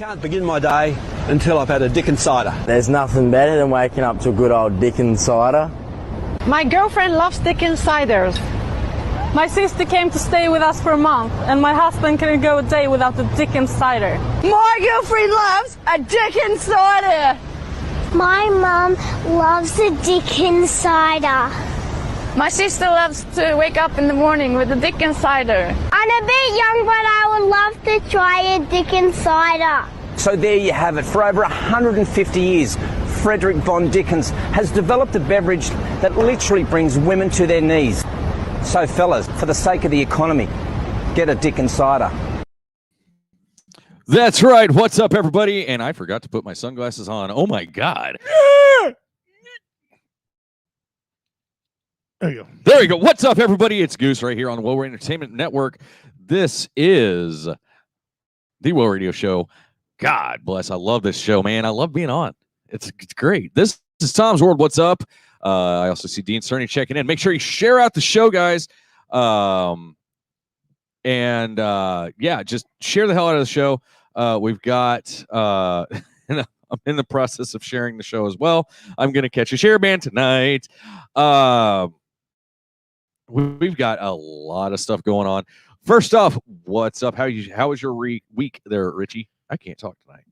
Can't begin my day until I've had a Dickens cider. There's nothing better than waking up to a good old Dickens cider. My girlfriend loves Dickens ciders. My sister came to stay with us for a month, and my husband couldn't go a day without the Dickens cider. My girlfriend loves a Dickens cider. My mum loves a Dickens cider. My sister loves to wake up in the morning with a Dickens cider. I'm a bit young, but I would love to try a Dickens cider. So there you have it. For over 150 years, Frederick von Dickens has developed a beverage that literally brings women to their knees. So fellas, for the sake of the economy, get a Dickens cider. That's right. What's up, everybody? And I forgot to put my sunglasses on. Oh, my God. There you go. There you go. What's up, everybody? It's Goose right here on the Will Entertainment Network. This is the Will Radio Show. God bless. I love this show, man. I love being on. It's great. This is Tom's World. What's up? I also see Dean Cerny checking in. Make sure you share out the show, guys. Yeah, just share the hell out of the show. We've got I'm in the process of sharing the show as well. I'm going to catch a share band tonight. We've got a lot of stuff going on. First off, what's up? How was your week there, Richie? I can't talk tonight.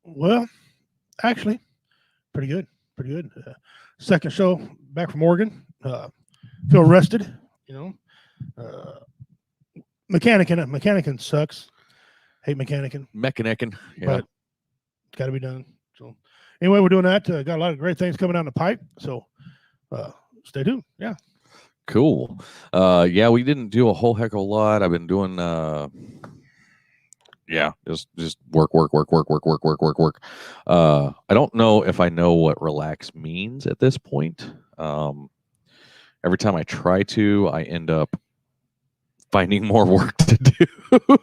Well, actually, pretty good. Pretty good. Second show back from Oregon. Feel rested, you know. Mechanicking sucks. Hate mechanicking. Yeah. But it's got to be done. So anyway, we're doing that. Got a lot of great things coming down the pipe. So stay tuned. Yeah. Cool. Yeah, we didn't do a whole heck of a lot. I've been doing just work. I don't know if I know what relax means at this point. Every time I try to, I end up finding more work to do.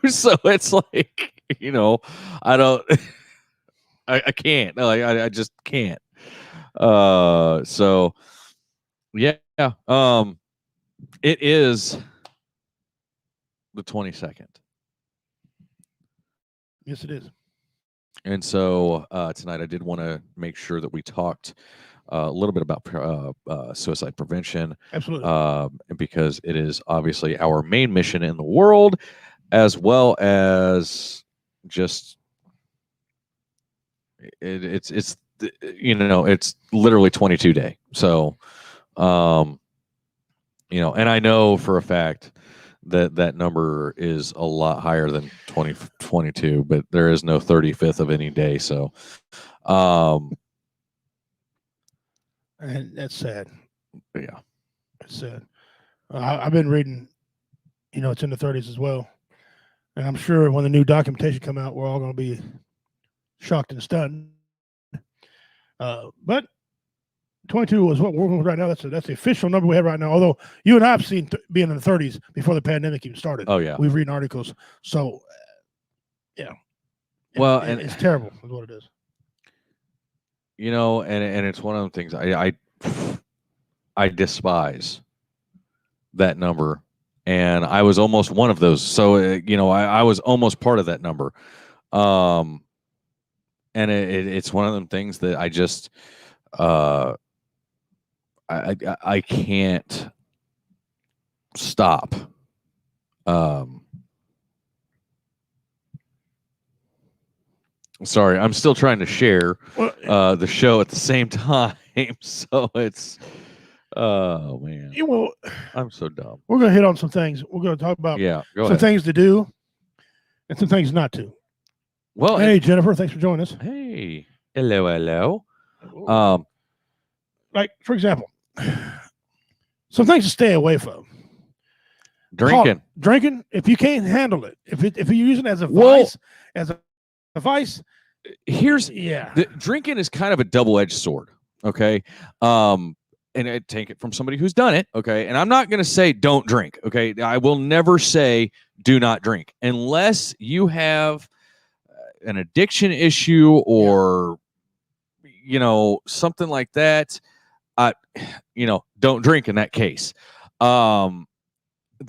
So it's like, you know, I can't. I just can't. So yeah. It is the 22nd. Yes, it is. And so tonight I did want to make sure that we talked a little bit about suicide prevention. Absolutely. Because it is obviously our main mission in the world, as well as just it's you know, it's literally 22 day. So you know, and I know for a fact that number is a lot higher than 2022, but there is no 35th of any day. So, and that's sad. Yeah, it's sad. I've been reading, you know, it's in the 30s as well. And I'm sure when the new documentation come out, we're all going to be shocked and stunned. But 22 is what we're working with right now. That's the official number we have right now. Although you and I have seen being in the 30s before the pandemic even started. Oh yeah, we've read articles. So yeah, well, and it's terrible, is what it is. You know, and it's one of the things I despise that number, and I was almost one of those. So you know, I was almost part of that number. And it's one of them things that I just I can't stop. Sorry, I'm still trying to share the show at the same time, so it's oh man. Well, I'm so dumb. We're gonna hit on some things. We're gonna talk about go some ahead. Things to do and some things not to. Well, hey Jennifer, thanks for joining us. Hey, hello. Like for example, some things to stay away from. Drinking, if you can't handle it, if you're using it as a vice, here's drinking is kind of a double-edged sword. Okay, and I take it from somebody who's done it. Okay, and I'm not going to say don't drink. Okay, I will never say do not drink unless you have an addiction issue or you know something like that. You know, don't drink in that case. The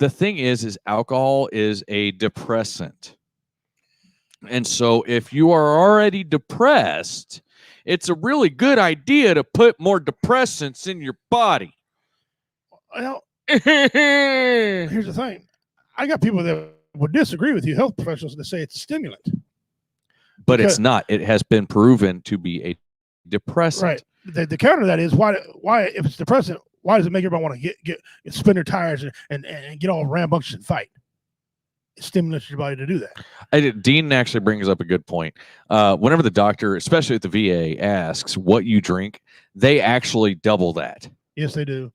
thing is alcohol is a depressant. And so if you are already depressed, it's a really good idea to put more depressants in your body. Well, here's the thing. I got people that would disagree with you, health professionals, that say it's a stimulant. But it's not. It has been proven to be a depressant. Right. The counter to that is why if it's depressant, why does it make everybody want to get spin their tires and get all rambunctious and fight? It stimulates your body to do that. Dean actually brings up a good point. Whenever the doctor, especially at the VA, asks what you drink, they actually double that. Yes, they do.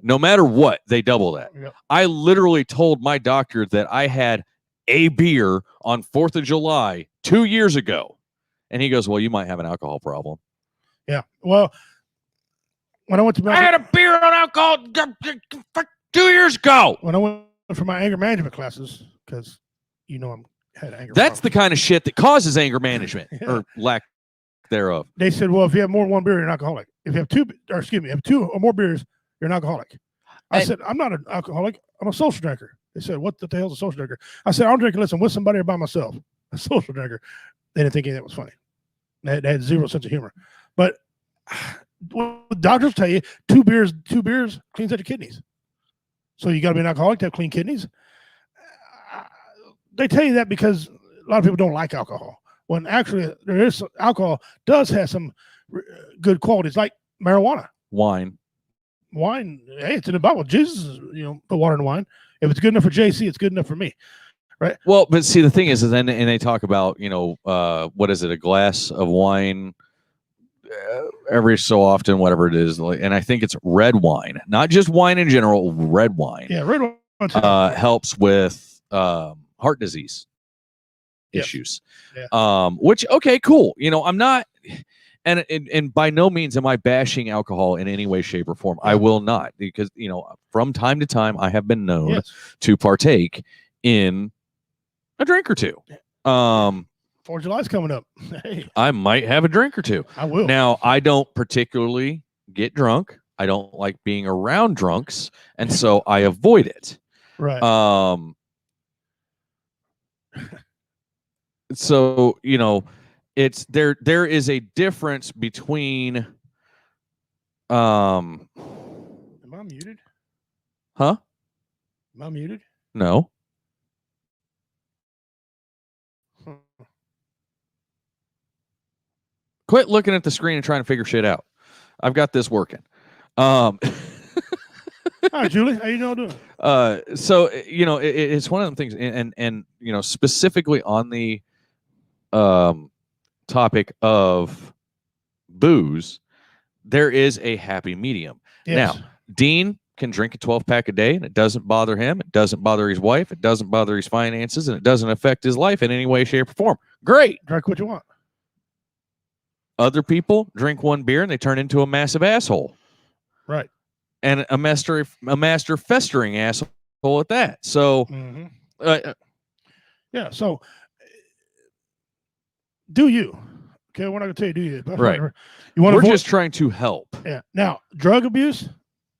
No matter what, they double that. Yep. I literally told my doctor that I had a beer on 4th of July 2 years ago. And he goes, well, you might have an alcohol problem. Yeah. Well, when I went to I had a beer on alcohol 2 years ago. When I went for my anger management classes, because I'm had anger. That's the kind of shit that causes anger management or lack thereof. They said, well, if you have more than one beer, you're an alcoholic. If you have two or more beers, you're an alcoholic. I said, I'm not an alcoholic. I'm a social drinker. They said, what the hell's a social drinker? I said, I'm drinking, listen, with somebody or by myself. A social drinker. They didn't think any of that was funny. They had zero sense of humor. But doctors tell you two beers cleans out your kidneys. So you got to be an alcoholic to have clean kidneys. They tell you that because a lot of people don't like alcohol. When actually alcohol does have some good qualities, like marijuana. Wine, hey, it's in the Bible. Jesus, put water in wine. If it's good enough for JC, it's good enough for me, right? Well, but see, the thing is then, and they talk about, what is it, a glass of wine every so often, whatever it is, and I think it's red wine, not just wine in general. Red wine, yeah, red wine helps with heart disease issues. Yeah. Which okay, cool. I'm not. And by no means am I bashing alcohol in any way, shape, or form. I will not, because from time to time I have been known to partake in a drink or two. 4th of July's coming up. Hey. I might have a drink or two. I will. Now, I don't particularly get drunk. I don't like being around drunks, and so I avoid it. Right. So it's there is a difference between Am I muted? Huh? Am I muted? No. Quit looking at the screen and trying to figure shit out. I've got this working. Hi, Julie. How you doing? So it's one of them things, and specifically on the topic of booze, there is a happy medium. Yes. Now, Dean can drink a 12-pack a day, and it doesn't bother him. It doesn't bother his wife. It doesn't bother his finances, and it doesn't affect his life in any way, shape, or form. Great. Drink what you want. Other people drink one beer and they turn into a massive asshole. Right. And a master festering asshole at that. So, yeah. So, do you? Okay, we're not gonna tell you do you. Right. We're just trying to help. Yeah. Now, drug abuse,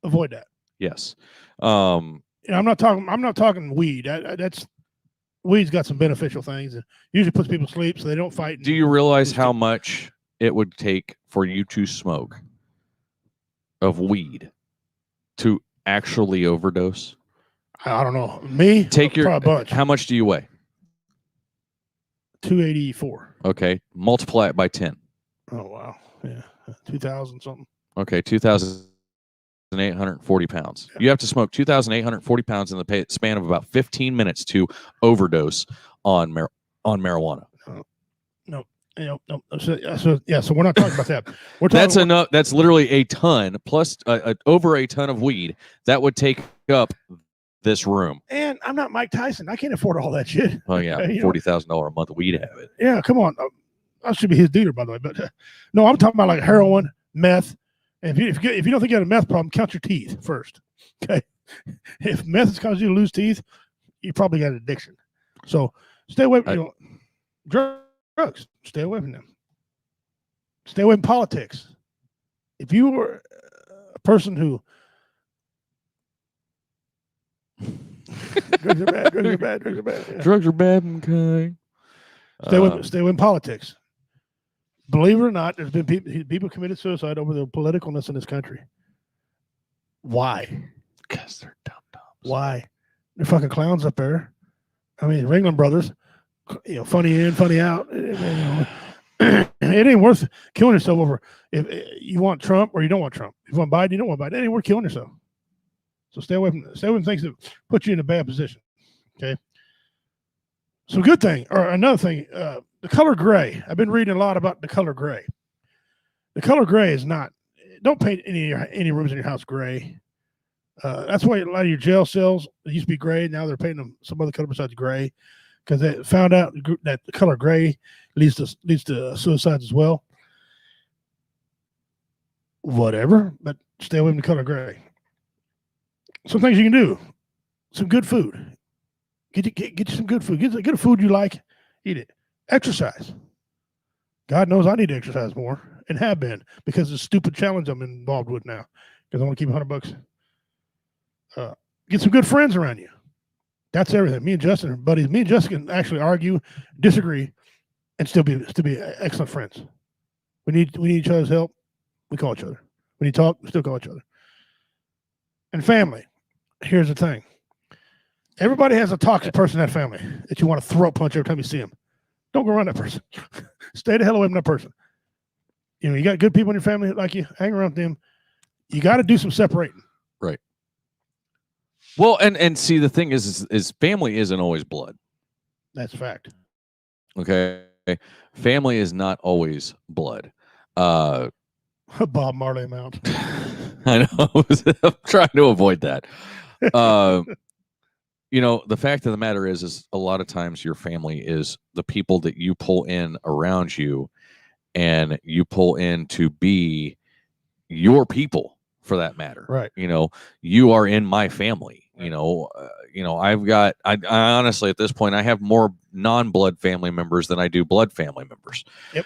avoid that. Yes. I'm not talking weed. That's weed's got some beneficial things. It usually puts people to sleep so they don't fight. Do you realize how much it would take for you to smoke of weed to actually overdose? I don't know. Me? Take your bunch. How much do you weigh? 284. Okay. Multiply it by 10. Oh, wow. Yeah. 2,000 something. Okay. 2,840 pounds. Yeah. You have to smoke 2,840 pounds in the span of about 15 minutes to overdose on marijuana. No. So we're not talking about that. We're talking That's enough. That's literally a ton plus over a ton of weed that would take up this room. And I'm not Mike Tyson. I can't afford all that shit. Oh yeah, $40,000 a month weed habit. Yeah, come on. I should be his dealer, by the way. But no, I'm talking about like heroin, meth. And if you don't think you have a meth problem, count your teeth first. Okay, if meth is causing you to lose teeth, you probably got an addiction. So stay away from drugs. Stay away from them. Stay away from politics. If you were a person who drugs are bad. Drugs are bad. Okay. Stay with politics. Believe it or not, there's been people committed suicide over the politicalness in this country. Why? Because they're dumb. Why? They're fucking clowns up there. I mean, Ringling Brothers, funny in, funny out. It ain't worth killing yourself over if you want Trump or you don't want Trump. If you want Biden, you don't want Biden. It ain't worth killing yourself. So stay away from things that put you in a bad position. Okay. So good thing, or another thing, the color gray. I've been reading a lot about the color gray. The color gray is not. Don't paint any rooms in your house gray. That's why a lot of your jail cells used to be gray. Now they're painting them some other color besides gray, because they found out that the color gray leads to suicides as well. Whatever, but stay away from the color gray. Some things you can do: some good food. Get you some good food. Get a food you like. Eat it. Exercise. God knows I need to exercise more and have been because of the stupid challenge I'm involved with now. Because I want to keep $100. Get some good friends around you. That's everything. Me and Justin are buddies. Me and Justin can actually argue, disagree, and still be excellent friends. We need each other's help. We call each other. When you talk, we still call each other. And family. Here's the thing. Everybody has a toxic person in that family that you want to throat punch every time you see them. Don't go around that person. Stay the hell away from that person. You got good people in your family like you. Hang around them. You got to do some separating. Right. Well, and see, the thing is family isn't always blood. That's a fact. Okay. Family is not always blood. Bob Marley amount. I know. I'm trying to avoid that. The fact of the matter is a lot of times your family is the people that you pull in around you, and you pull in to be your people for that matter. Right. You are in my family. I honestly at this point I have more non-blood family members than I do blood family members. Yep.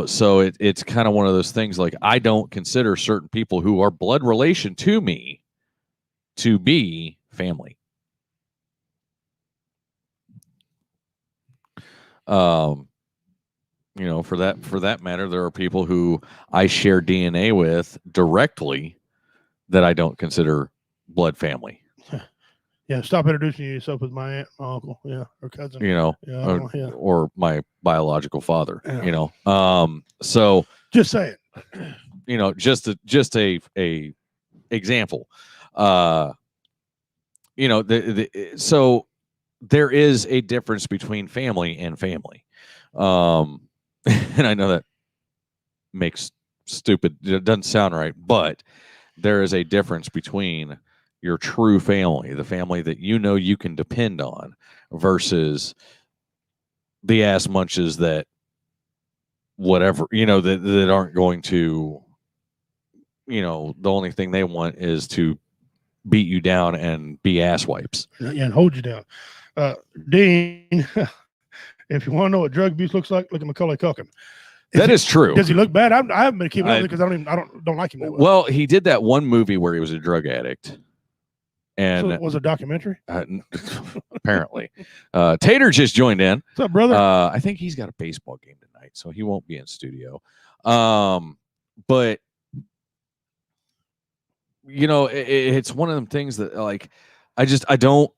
So it's kind of one of those things, like I don't consider certain people who are blood relation to me to be family. For that matter, there are people who I share DNA with directly that I don't consider blood family. Yeah, stop introducing yourself with my aunt, my uncle, or cousin. Or my biological father. Yeah. So just saying. Just a example. So there is a difference between family and family. And I know that makes it doesn't sound right, but there is a difference between your true family, the family that you can depend on, versus the ass munches that whatever, that aren't going to, the only thing they want is to beat you down and be ass wipes. Yeah, and hold you down. Dean, if you want to know what drug abuse looks like, look at Macaulay Culkin. That is true. Does he look bad? I haven't been keeping up because I don't like him that well. Well, he did that one movie where he was a drug addict. And so it was a documentary? Apparently. Tater just joined in. What's up, brother? I think he's got a baseball game tonight, so he won't be in studio. But it's one of them things that, like, I don't.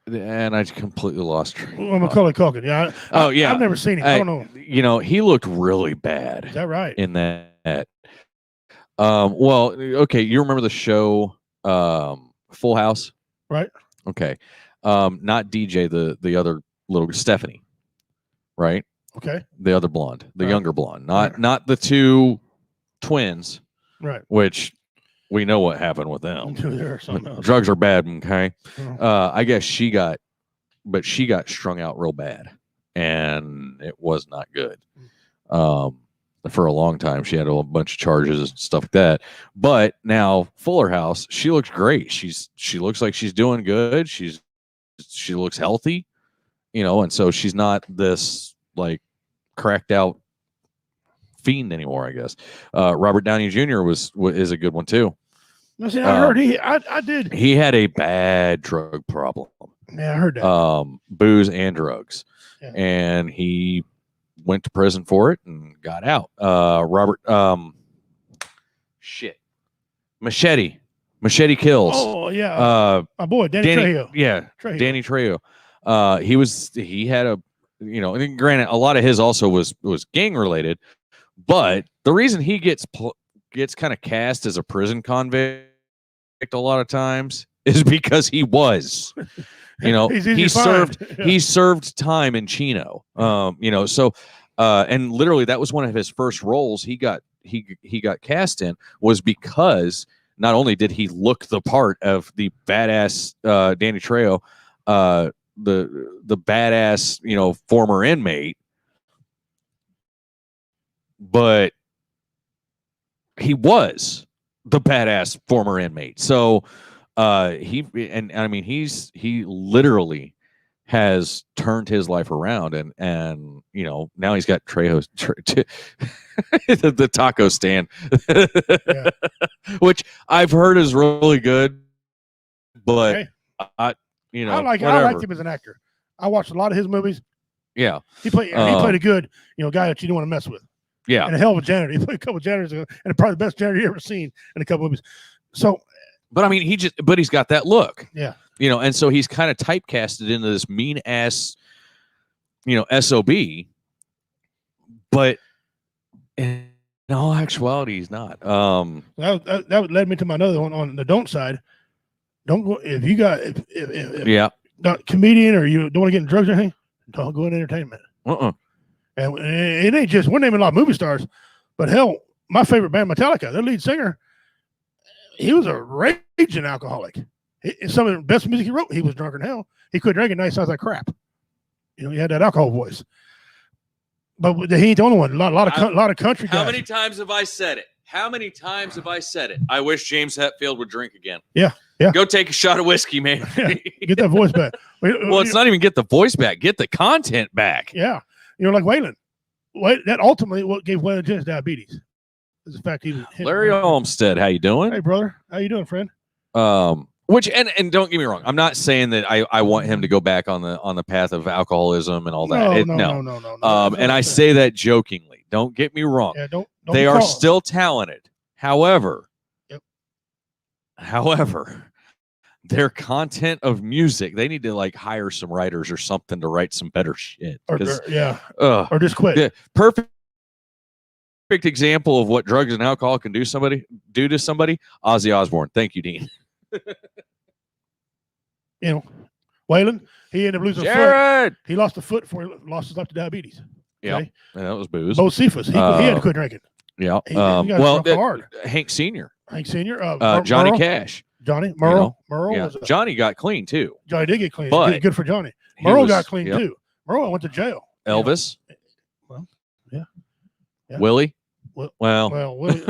And I completely lost track. Well, Macaulay Culkin. Yeah. I've never seen him. I don't know. He looked really bad. Is that right? In that. Well, okay. You remember the show, Full House? Right. Okay. Not DJ, the other little Stephanie. Right. Okay. The other blonde, the younger blonde, not the two twins. Right. Which we know what happened with them. Drugs are bad. Okay. I guess she got strung out real bad, and it was not good. For a long time, she had a bunch of charges and stuff like that. But now Fuller House, she looks great. She looks like she's doing good. She looks healthy, and so she's not this like cracked out fiend anymore, I guess. Robert Downey Jr. is a good one too. I see, I heard I did. He had a bad drug problem. Yeah, I heard that. Booze and drugs, Yeah. and he went to prison for it and got out. Robert, Machete Kills. Oh yeah, my boy Danny Trejo. Yeah, Trejo. Danny Trejo. He had a, you know, and granted, a lot of his also was gang related, but the reason he gets kind of cast as a prison convict a lot of times is because he was, you know, he served time in Chino. You know, so and literally that was one of his first roles he got cast in, was because not only did he look the part of the badass Danny Trejo, the badass, you know, former inmate, but he was the badass former inmate. So he literally has turned his life around, and you know, now he's got Trejo's the taco stand, Yeah. which I've heard is really good, but Okay. I liked him as an actor. I watched a lot of his movies. Yeah, he played a good, you know, guy that you don't want to mess with. Yeah, and a hell of a janitor. He played a couple of janitors, and probably the best janitor you ever seen in a couple of movies. So, but I mean, he's got that look. Yeah, you know, and so he's kind of typecasted into this mean ass, you know, SOB. But in all actuality, he's not. That led me to my other one on the don't side. Don't go if you got if not comedian, or you don't want to get in drugs or anything. Don't go in entertainment. And it ain't just, we're naming a lot of movie stars, but hell, my favorite band, Metallica, their lead singer, he was a raging alcoholic. Some of the best music he wrote, he was drunk in hell. He quit drinking, now he sounds like crap. You know, he had that alcohol voice. But he ain't the only one. A lot of country guys. How many times have I said it? I wish James Hetfield would drink again. Yeah. Go take a shot of whiskey, man. Get that voice back. Well, it's not even get the voice back. Get the content back. Yeah. You know, like Waylon. That ultimately what gave Waylon Jennings diabetes. Is the fact he was Larry Olmstead, how you doing? Hey, brother. How you doing, friend? Which and don't get me wrong, I'm not saying that I want him to go back on the path of alcoholism and all that. No. And I say that jokingly. Don't get me wrong. Yeah, don't they are still talented. However, their content of music, they need to like hire some writers or something to write some better shit. Or just quit. Yeah, perfect example of what drugs and alcohol can do to somebody. Ozzy Osbourne. Thank you, Dean. You know, Waylon, he ended up losing a foot. He lost a foot before he lost his life to diabetes. Yeah, okay? And that was booze. Bo Cephas, he had to quit drinking. Yeah. Hank Sr. Johnny Merle, Cash. Johnny Merle. Johnny got clean too. Johnny did get clean. But good for Johnny. Merle got clean too. Merle went to jail. Elvis. Well, yeah. Willie. Willie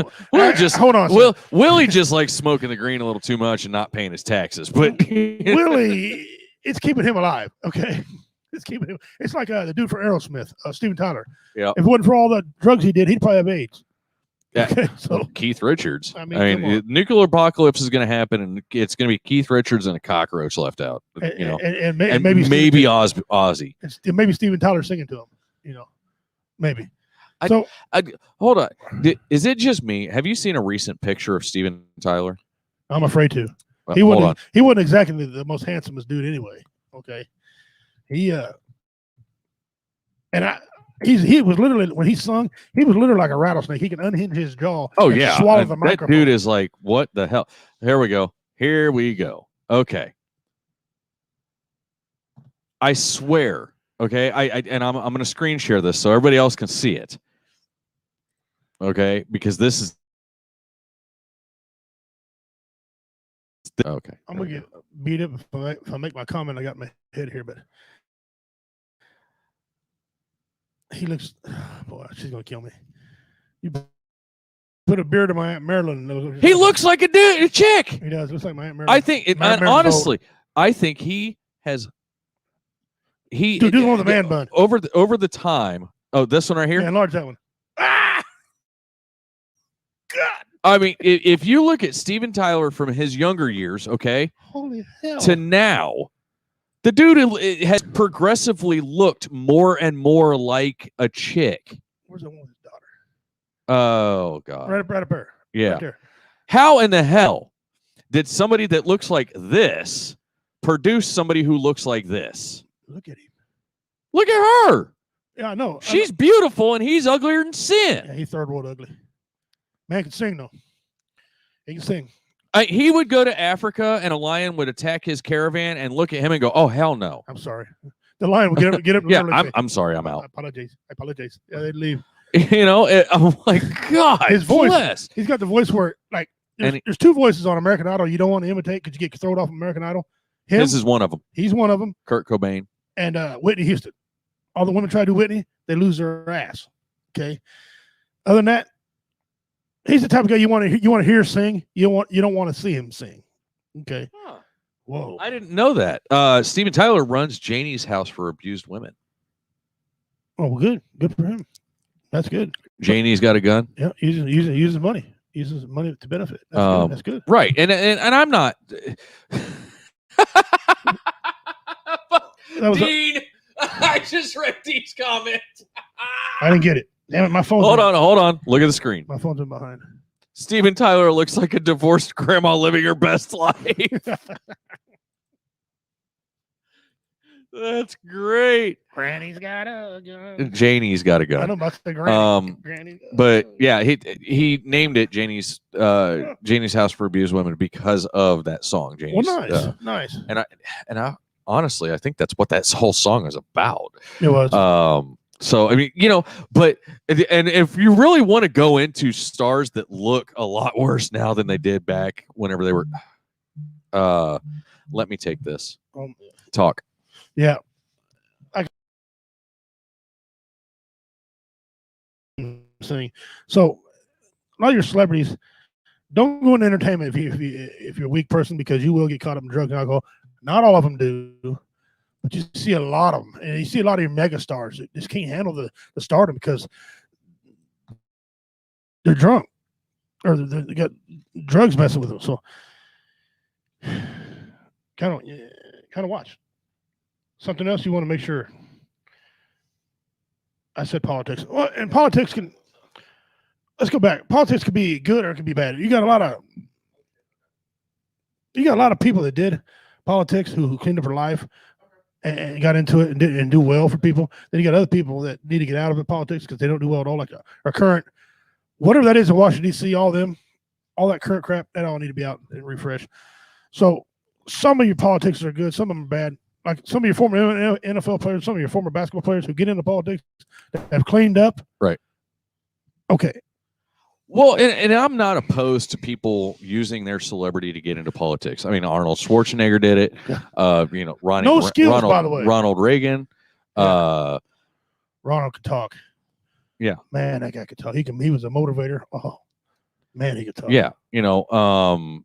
just hold on. Willie just likes smoking the green a little too much and not paying his taxes. But Willie, it's keeping him alive. Okay, it's keeping him. It's like the dude for Aerosmith, Steven Tyler. Yeah. If it wasn't for all the drugs he did, he'd probably have AIDS. Yeah. Okay, so Keith Richards. I mean, nuclear apocalypse is going to happen, and it's going to be Keith Richards and a cockroach left out. And maybe Ozzy. And maybe Steven Tyler singing to him. You know, maybe. So hold on. Is it just me? Have you seen a recent picture of Steven Tyler? I'm afraid to. He wasn't exactly the most handsomest dude anyway. Okay. He was literally, when he sung, he was literally like a rattlesnake. He can unhinge his jaw. Oh yeah. Swallow the microphone. That dude is like, what the hell? Here we go. Okay. I swear. Okay. I'm going to screen share this so everybody else can see it. Okay, because this is okay. I'm gonna get beat up if I make my comment. I got my head here, but he looks. Boy, she's gonna kill me. You put a beard to my Aunt Marilyn. He looks like a chick. He does. Looks like my Aunt Marilyn. I think honestly, I think he has. Dude, do one with the man bun over the time. Oh, this one right here. Yeah, enlarge that one. God. I mean, if you look at Steven Tyler from his younger years, okay, Holy hell. to now, the dude has progressively looked more and more like a chick. Where's that woman's daughter? Oh, God. Right up there. Yeah. Right there. How in the hell did somebody that looks like this produce somebody who looks like this? Look at him. Look at her. Yeah, I know. She's beautiful, and he's uglier than sin. Yeah, he's third world ugly. Man can sing, though. He can sing. He would go to Africa, and a lion would attack his caravan and look at him and go, "Oh, hell no." I'm sorry. The lion would get up. Yeah, I'm sorry. I'm out. I apologize. Yeah, they'd leave. You know, I'm like, God, his voice. bless. He's got the voice where, like, there's two voices on American Idol you don't want to imitate because you get thrown off American Idol. This is one of them. He's one of them. Kurt Cobain. And Whitney Houston. All the women try to do Whitney, they lose their ass. Okay. Other than that, he's the type of guy you want to hear sing. You don't want to see him sing. Okay. Huh. Whoa. I didn't know that. Steven Tyler runs Janie's House for Abused Women. Oh, well, good. Good for him. That's good. Janie's got a gun. Yeah, uses money. Uses money to benefit. That's good. Right. And I'm not Dean. I just read Dean's comment. I didn't get it. Damn it, my phone. Hold on. Look at the screen. My phone's in behind. Steven Tyler looks like a divorced grandma living her best life. That's great. Granny's got a gun. Janie's got a gun. I know about the granny. But yeah, he named it Janie's House for Abused Women because of that song. Janie's. Well, nice. And I honestly, I think that's what that whole song is about. It was. So I mean, you know, but and if you really want to go into stars that look a lot worse now than they did back whenever they were, let me take this. Talk. Yeah. So a lot of your celebrities don't go into entertainment if you're a weak person, because you will get caught up in drugs and alcohol. Not all of them do, but you see a lot of them, and you see a lot of your mega stars that just can't handle the stardom because they're drunk or they got drugs messing with them. So kind of watch. Something else you want to make sure. I said politics. Well, and politics can. Let's go back. Politics could be good or it could be bad. You got a lot of people that did politics who cleaned up their life and got into it and do well for people. Then you got other people that need to get out of the politics because they don't do well at all. Like our current, whatever that is in Washington D.C., all that current crap, that all need to be out and refresh. So some of your politics are good, some of them are bad. Like some of your former NFL players, some of your former basketball players who get into politics that have cleaned up. Right. Okay. Well, and I'm not opposed to people using their celebrity to get into politics. I mean, Arnold Schwarzenegger did it. You know, by the way. Ronald Reagan. Yeah. Ronald could talk. Yeah. Man, that guy could talk. He was a motivator. Oh, man, he could talk. Yeah. You know,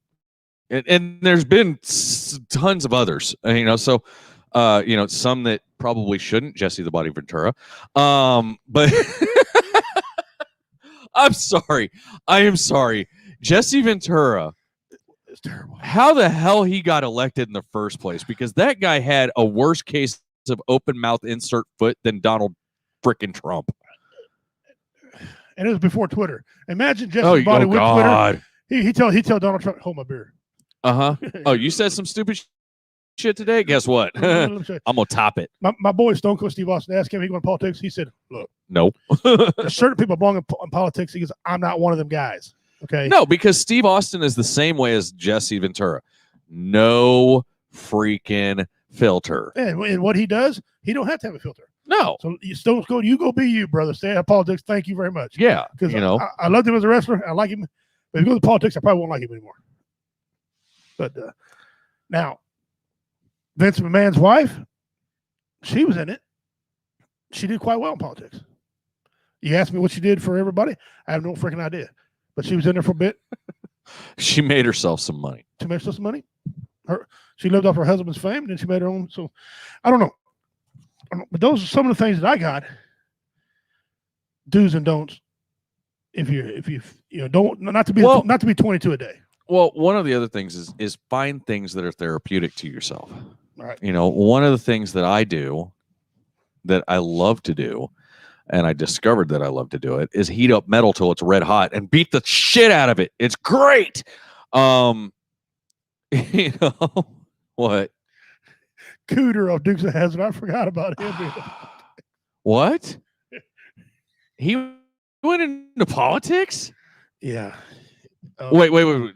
and there's been tons of others, you know, so, you know, some that probably shouldn't, Jesse the Body Ventura. But I'm sorry. I am sorry. Jesse Ventura. It's terrible. How the hell he got elected in the first place? Because that guy had a worse case of open mouth insert foot than Donald frickin' Trump. And it was before Twitter. Imagine Jesse Body with Twitter. He tell Donald Trump, hold my beer. Oh, you said some stupid shit today? Guess what? I'm gonna top it. My boy Stone Cold Steve Austin asked him, he went politics. He said, look, nope. There's certain people belong in politics. He goes, I'm not one of them guys. Okay. No, because Steve Austin is the same way as Jesse Ventura. No freaking filter. And what he does, he don't have to have a filter. No. So Stone Cold, you go be you, brother. Stay out of politics. Thank you very much. Yeah. Because you know, I loved him as a wrestler. I like him. But if he goes to politics, I probably won't like him anymore. But now, Vince McMahon's wife, she was in it. She did quite well in politics. You asked me what she did for everybody. I have no freaking idea. But she was in there for a bit. She made herself some money. She made herself some money. She lived off her husband's fame, and then she made her own. So, I don't know. But those are some of the things that I got. Do's and don'ts. if you don't not to be 22 a day. Well, one of the other things is find things that are therapeutic to yourself. Right. One of the things that I do that I love to do, and I discovered that I love to do it, is heat up metal till it's red hot and beat the shit out of it. It's great. What? Cooter of Dukes of Hazzard. I forgot about him. What? He went into politics? Yeah. Wait.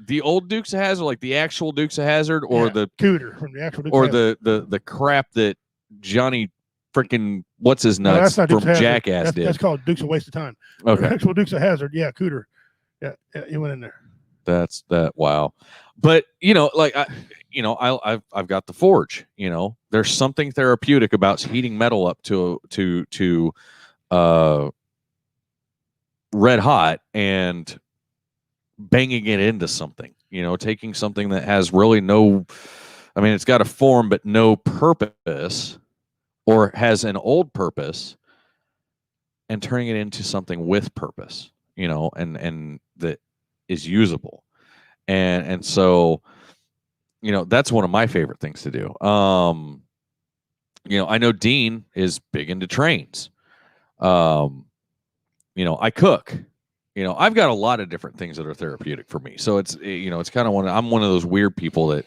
The old Dukes of Hazzard, like the actual Dukes of Hazzard, or the Cooter from the actual Dukes or of Hazzard. the crap that Johnny freaking what's his nuts from Jackass did? That's called Dukes of Waste of Time. Okay. The actual Dukes of Hazzard. Yeah, Cooter. Yeah, he went in there. That's that. Wow. But I've got the forge. There's something therapeutic about heating metal up to red hot and banging it into something. Taking something that has really no, it's got a form but no purpose, or has an old purpose, and turning it into something with purpose. And that is usable. And so, that's one of my favorite things to do. I know Dean is big into trains. I cook. I've got a lot of different things that are therapeutic for me. So it's, it's kind of I'm one of those weird people that,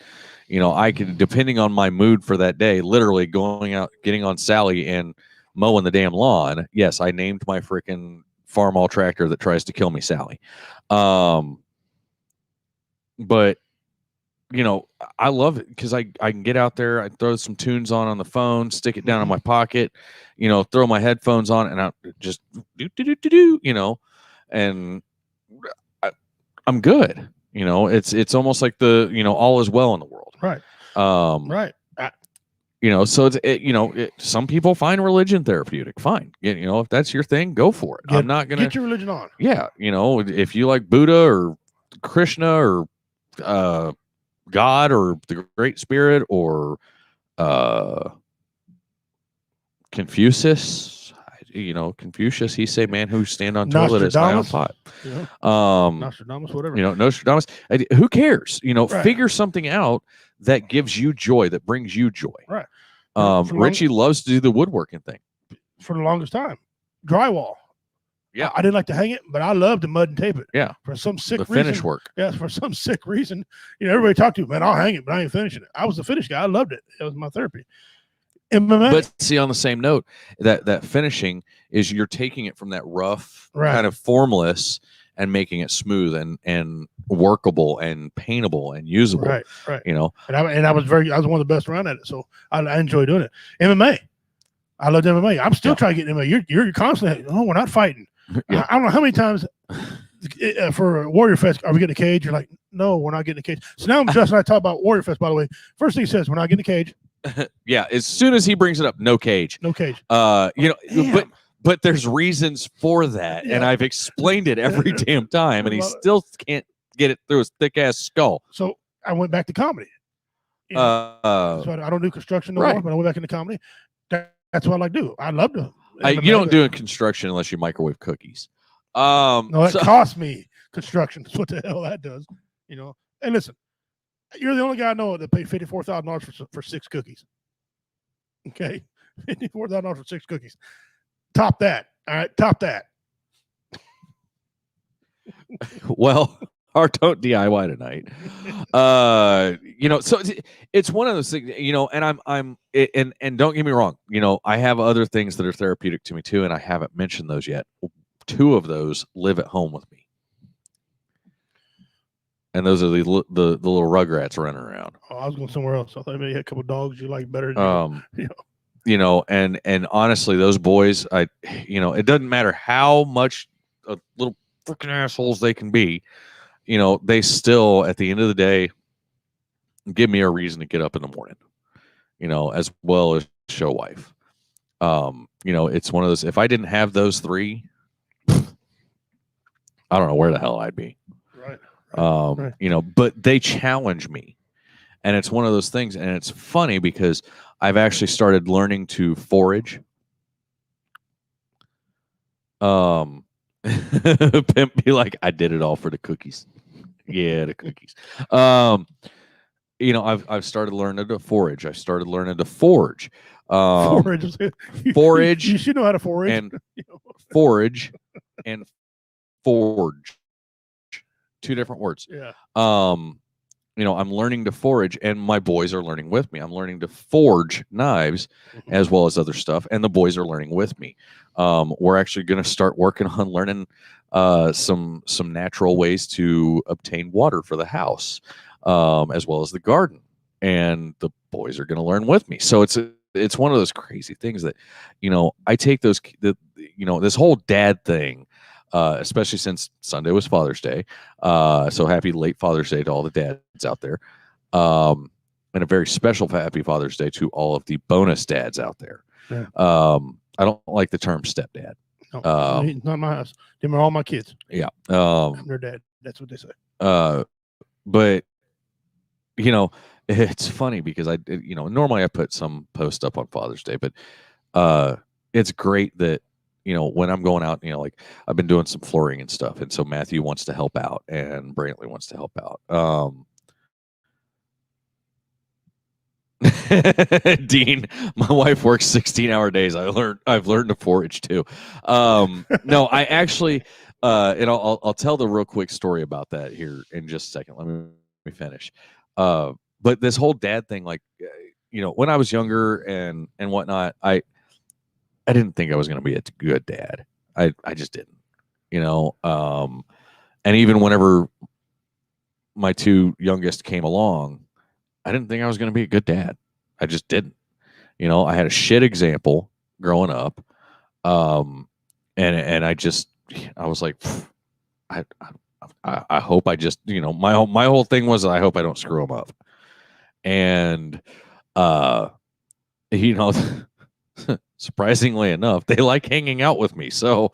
I can, depending on my mood for that day, literally going out, getting on Sally and mowing the damn lawn. Yes, I named my freaking farm all tractor that tries to kill me Sally. But I love it because I can get out there, I throw some tunes on the phone, stick it down in my pocket, throw my headphones on, and I just do, and I'm good. It's almost like the all is well in the world. Right. Right. So some people find religion therapeutic. Fine. If that's your thing, go for it. I'm not gonna get your religion on. Yeah. If you like Buddha or Krishna or God or the Great Spirit or Confucius, he say, man who stand on toilet is high on pot. Nostradamus, whatever. Nostradamus. Who cares? Right. Figure something out that gives you joy, that brings you joy. Right. Richie loves to do the woodworking thing. For the longest time. Drywall. Yeah. I didn't like to hang it, but I love to mud and tape it. Yeah. For some sick reason. The finish work. Yeah, for some sick reason. Everybody talked to, man, I'll hang it, but I ain't finishing it. I was the finish guy. I loved it. It was my therapy. MMA. But see, on the same note, that finishing is you're taking it from that rough, kind of formless, and making it smooth and workable and paintable and usable. Right. And I was one of the best around at it. So I enjoy doing it. MMA. I loved MMA. I'm still trying to get MMA. You're constantly, we're not fighting. Yeah. I don't know how many times for Warrior Fest are we getting a cage? You're like, no, we're not getting a cage. So now Justin and I talk about Warrior Fest, by the way. First thing he says, we're not getting a cage. Yeah, as soon as he brings it up, no cage. No cage. But there's reasons for that, and I've explained it every damn time, and he still can't get it through his thick ass skull. So I went back to comedy. So I don't do construction no more, but I went back into comedy. That's what I like to do. I love to. You don't do construction unless you microwave cookies. No, it cost me construction. That's what the hell that does. And listen, you're the only guy I know that paid $54,000 for 6 cookies. Okay, $54,000 for 6 cookies. Top that. All right, top that. Well, or don't DIY tonight. So it's one of those things, and and don't get me wrong, I have other things that are therapeutic to me too, and I haven't mentioned those yet. 2 of those live at home with me. And those are the little rugrats running around. Oh, I was going somewhere else. I thought maybe you had a couple of dogs you like better than and honestly, those boys, it doesn't matter how much little freaking assholes they can be, they still, at the end of the day, give me a reason to get up in the morning, as well as show wife. It's one of those, if I didn't have those 3, I don't know where the hell I'd be. But they challenge me, and it's one of those things, and it's funny because I've actually started learning to forage. Pimp be like, I did it all for the cookies. Yeah, the cookies. I've started learning to forage. I started learning to forage. Forage. Forage. You should know how to forage. And forage and forge. Two different words. Yeah. I'm learning to forage, and my boys are learning with me. I'm learning to forge knives as well as other stuff, and the boys are learning with me. We're actually going to start working on learning some natural ways to obtain water for the house, as well as the garden, and the boys are going to learn with me. So it's one of those crazy things that, I take this whole dad thing. Especially since Sunday was Father's Day. So happy late Father's Day to all the dads out there. And a very special happy Father's Day to all of the bonus dads out there. Yeah. I don't like the term stepdad. No, not my house. Them are all my kids. Yeah. I'm their dad. That's what they say. But it's funny because normally I put some post up on Father's Day, but it's great that when I'm going out, like I've been doing some flooring and stuff. And so Matthew wants to help out and Brantley wants to help out. Dean, my wife works 16-hour days. I've learned to forage too. No, I actually, and I'll tell the real quick story about that here in just a second. Let me finish. But this whole dad thing, like, when I was younger and whatnot, I didn't think I was going to be a good dad. I just didn't, and even whenever my two youngest came along, I didn't think I was going to be a good dad. I just didn't, I had a shit example growing up. And I was like, I hope I just, my whole thing was, I hope I don't screw them up. And, surprisingly enough, they like hanging out with me. So,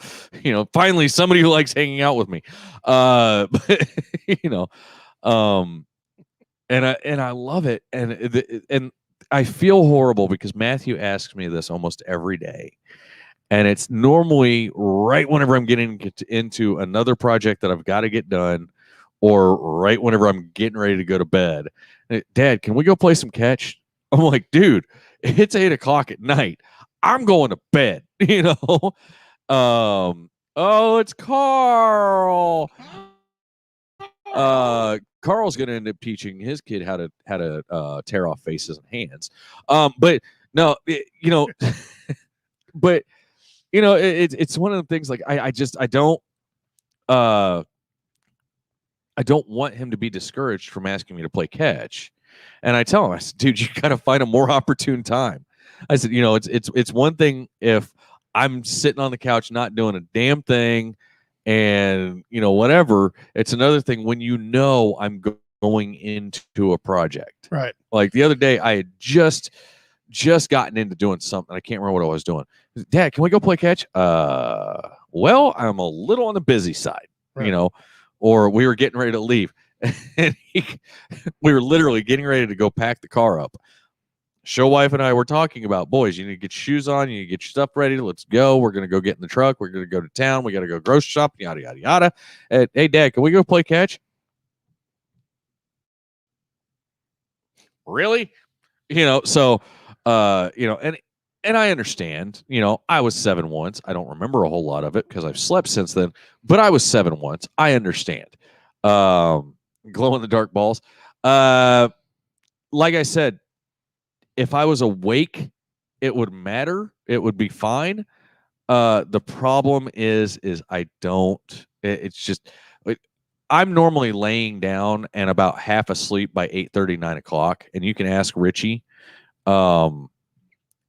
finally somebody who likes hanging out with me. But, and I love it. And I feel horrible because Matthew asks me this almost every day. And it's normally right whenever I'm getting into another project that I've got to get done, or right whenever I'm getting ready to go to bed. Dad, can we go play some catch? I'm like, dude, it's 8:00 at night. I'm going to bed, oh, it's Carl. Carl's going to end up teaching his kid how to tear off faces and hands. But no, but it's one of the things, like, I don't want him to be discouraged from asking me to play catch. And I tell him, I said, dude, you got to find a more opportune time. I said, it's one thing if I'm sitting on the couch not doing a damn thing and, whatever. It's another thing when I'm going into a project. Right. Like the other day, I had just gotten into doing something. I can't remember what I was doing. Dad, can we go play catch? Well, I'm a little on the busy side, right. Or we were getting ready to leave. And we were literally getting ready to go pack the car up. Show wife and I were talking about, boys, you need to get your shoes on. You need to get your stuff ready. Let's go. We're going to go get in the truck. We're going to go to town. We got to go grocery shop, yada, yada, yada. And, hey, Dad, can we go play catch? Really? So, and I understand, I was 7 once. I don't remember a whole lot of it because I've slept since then, but I was 7 once. I understand. Glow in the dark balls. Like I said, if I was awake, it would matter. It would be fine. The problem is I don't. It's just I'm normally laying down and about half asleep by 8:30, 9 o'clock. And you can ask Richie.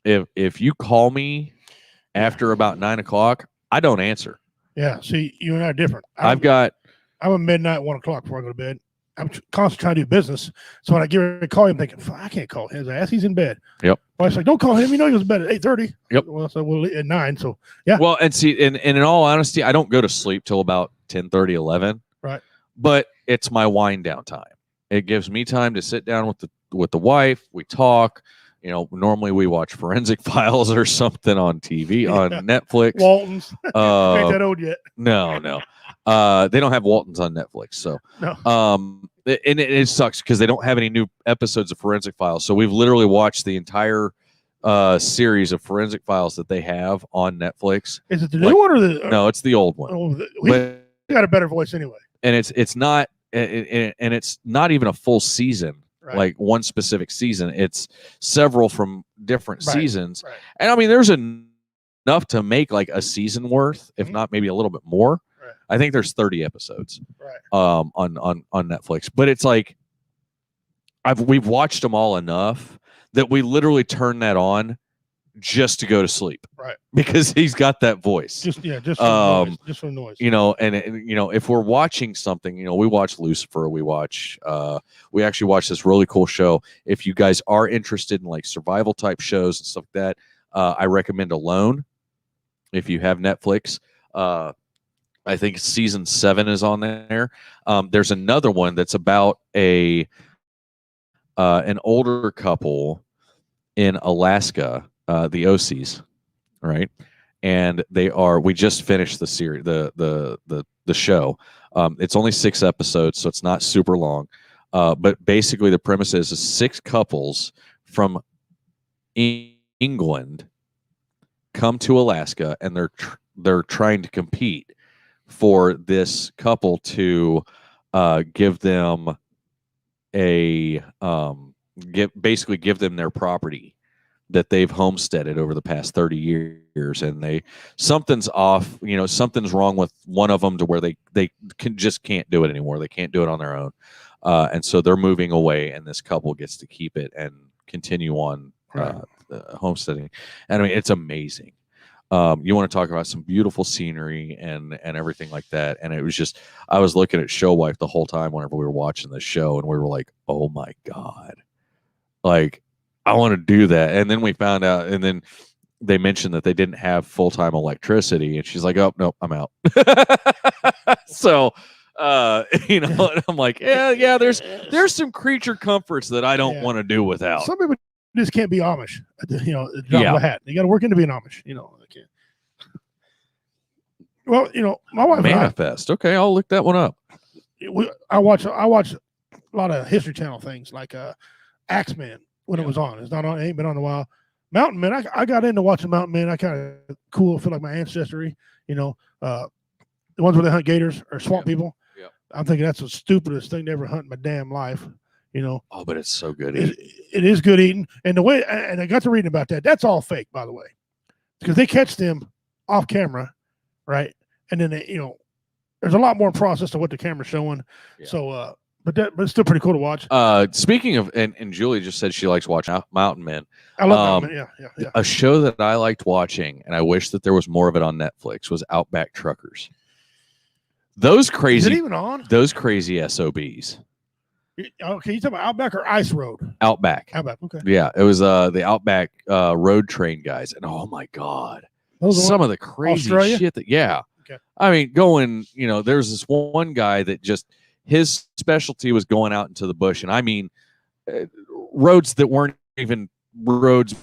If you call me after about 9 o'clock, I don't answer. Yeah. See, you and I are different. I'm a midnight, 1 o'clock before I go to bed. I'm constantly trying to do business. So when I get ready to call him, I'm thinking, I can't call his ass. He's in bed. Yep. Wife's like, don't call him. He goes to bed at 8:30. Yep. Well, so we'll at 9. So yeah. Well, and see, and in all honesty, I don't go to sleep till about 10:30, 11. Right. But it's my wind down time. It gives me time to sit down with the wife. We talk. You know, normally we watch Forensic Files or something on TV on Netflix. Waltons. Ain't that old yet. No. They don't have Waltons on Netflix, so No. and it sucks because they don't have any new episodes of Forensic Files. So we've literally watched the entire series of Forensic Files that they have on Netflix. Is it the new one or the? No, it's the old one. Oh, we got a better voice anyway. And it's not and it's not even a full season. Right. Like one specific season. It's several from different seasons. Right. And I mean, there's enough to make like a season worth, if not maybe a little bit more. Right. I think there's 30 episodes right. on Netflix. But it's like we've watched them all enough that we literally turn that on just to go to sleep. Right. Because he's got that voice. Just for noise. Just for noise. You know, and you know, if we're watching something, you know, we watch Lucifer, we actually watch this really cool show. If you guys are interested in like survival type shows and stuff like that, I recommend Alone. If you have Netflix, I think season 7 is on there. There's another one that's about an older couple in Alaska, the OCs, right? And we just finished the series, the show. It's only 6 episodes, so it's not super long. But basically the premise is 6 couples from England come to Alaska, and they're trying to compete for this couple to give them give them their property that they've homesteaded over the past 30 years, and something's off, you know, something's wrong with one of them to where they can't do it anymore. They can't do it on their own. And so they're moving away, and this couple gets to keep it and continue on homesteading. And I mean, it's amazing. You want to talk about some beautiful scenery and everything like that. And it was just, I was looking at Show Wife the whole time whenever we were watching the show, and we were like, oh my God, like, I want to do that. And then we found out, and then they mentioned that they didn't have full-time electricity, and she's like, oh no, I'm out. So you know, and I'm like, yeah, there's some creature comforts that I don't want to do without. Some people just can't be Amish, you know, drop of a hat. You got to work into being Amish, you know. I can't. Well, you know, my wife Manifest. Okay, I'll look that one up. I watch a lot of History Channel things like Axeman when it was on. It's not on. It ain't been on in a while. Mountain Men. I got into watching Mountain Men. I kind of cool. Feel like my ancestry. You know, the ones where they hunt gators or swamp people. Yeah. I'm thinking that's the stupidest thing to ever hunt in my damn life. You know. Oh, but it's so good. It is good eating, and the way, and I got to reading about that. That's all fake, by the way, because they catch them off camera, right? And then they, you know, there's a lot more process to what the camera's showing. Yeah. So, but it's still pretty cool to watch. Speaking of, and Julie just said she likes watching Mountain Men. I love Mountain Men. Yeah. A show that I liked watching, and I wish that there was more of it on Netflix, was Outback Truckers. Those crazy, is it even on? Those crazy SOBs. Okay, you talking about Outback or Ice Road? Outback. Okay. Yeah, it was the Outback road train guys, and oh my God, some of the crazy shit that Okay. I mean, going, you know, there's this one guy that just, his specialty was going out into the bush, and I mean, roads that weren't even roads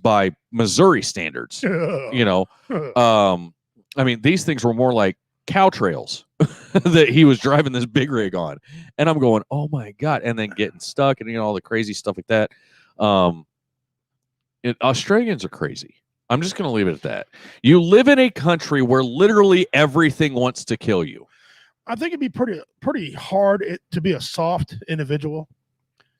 by Missouri standards. You know, I mean, these things were more like cow trails that he was driving this big rig on, and I'm going, oh my God, and then getting stuck and, you know, all the crazy stuff like that. Australians are crazy. I'm just going to leave it at that. You live in a country where literally everything wants to kill you. I think it'd be pretty hard to be a soft individual,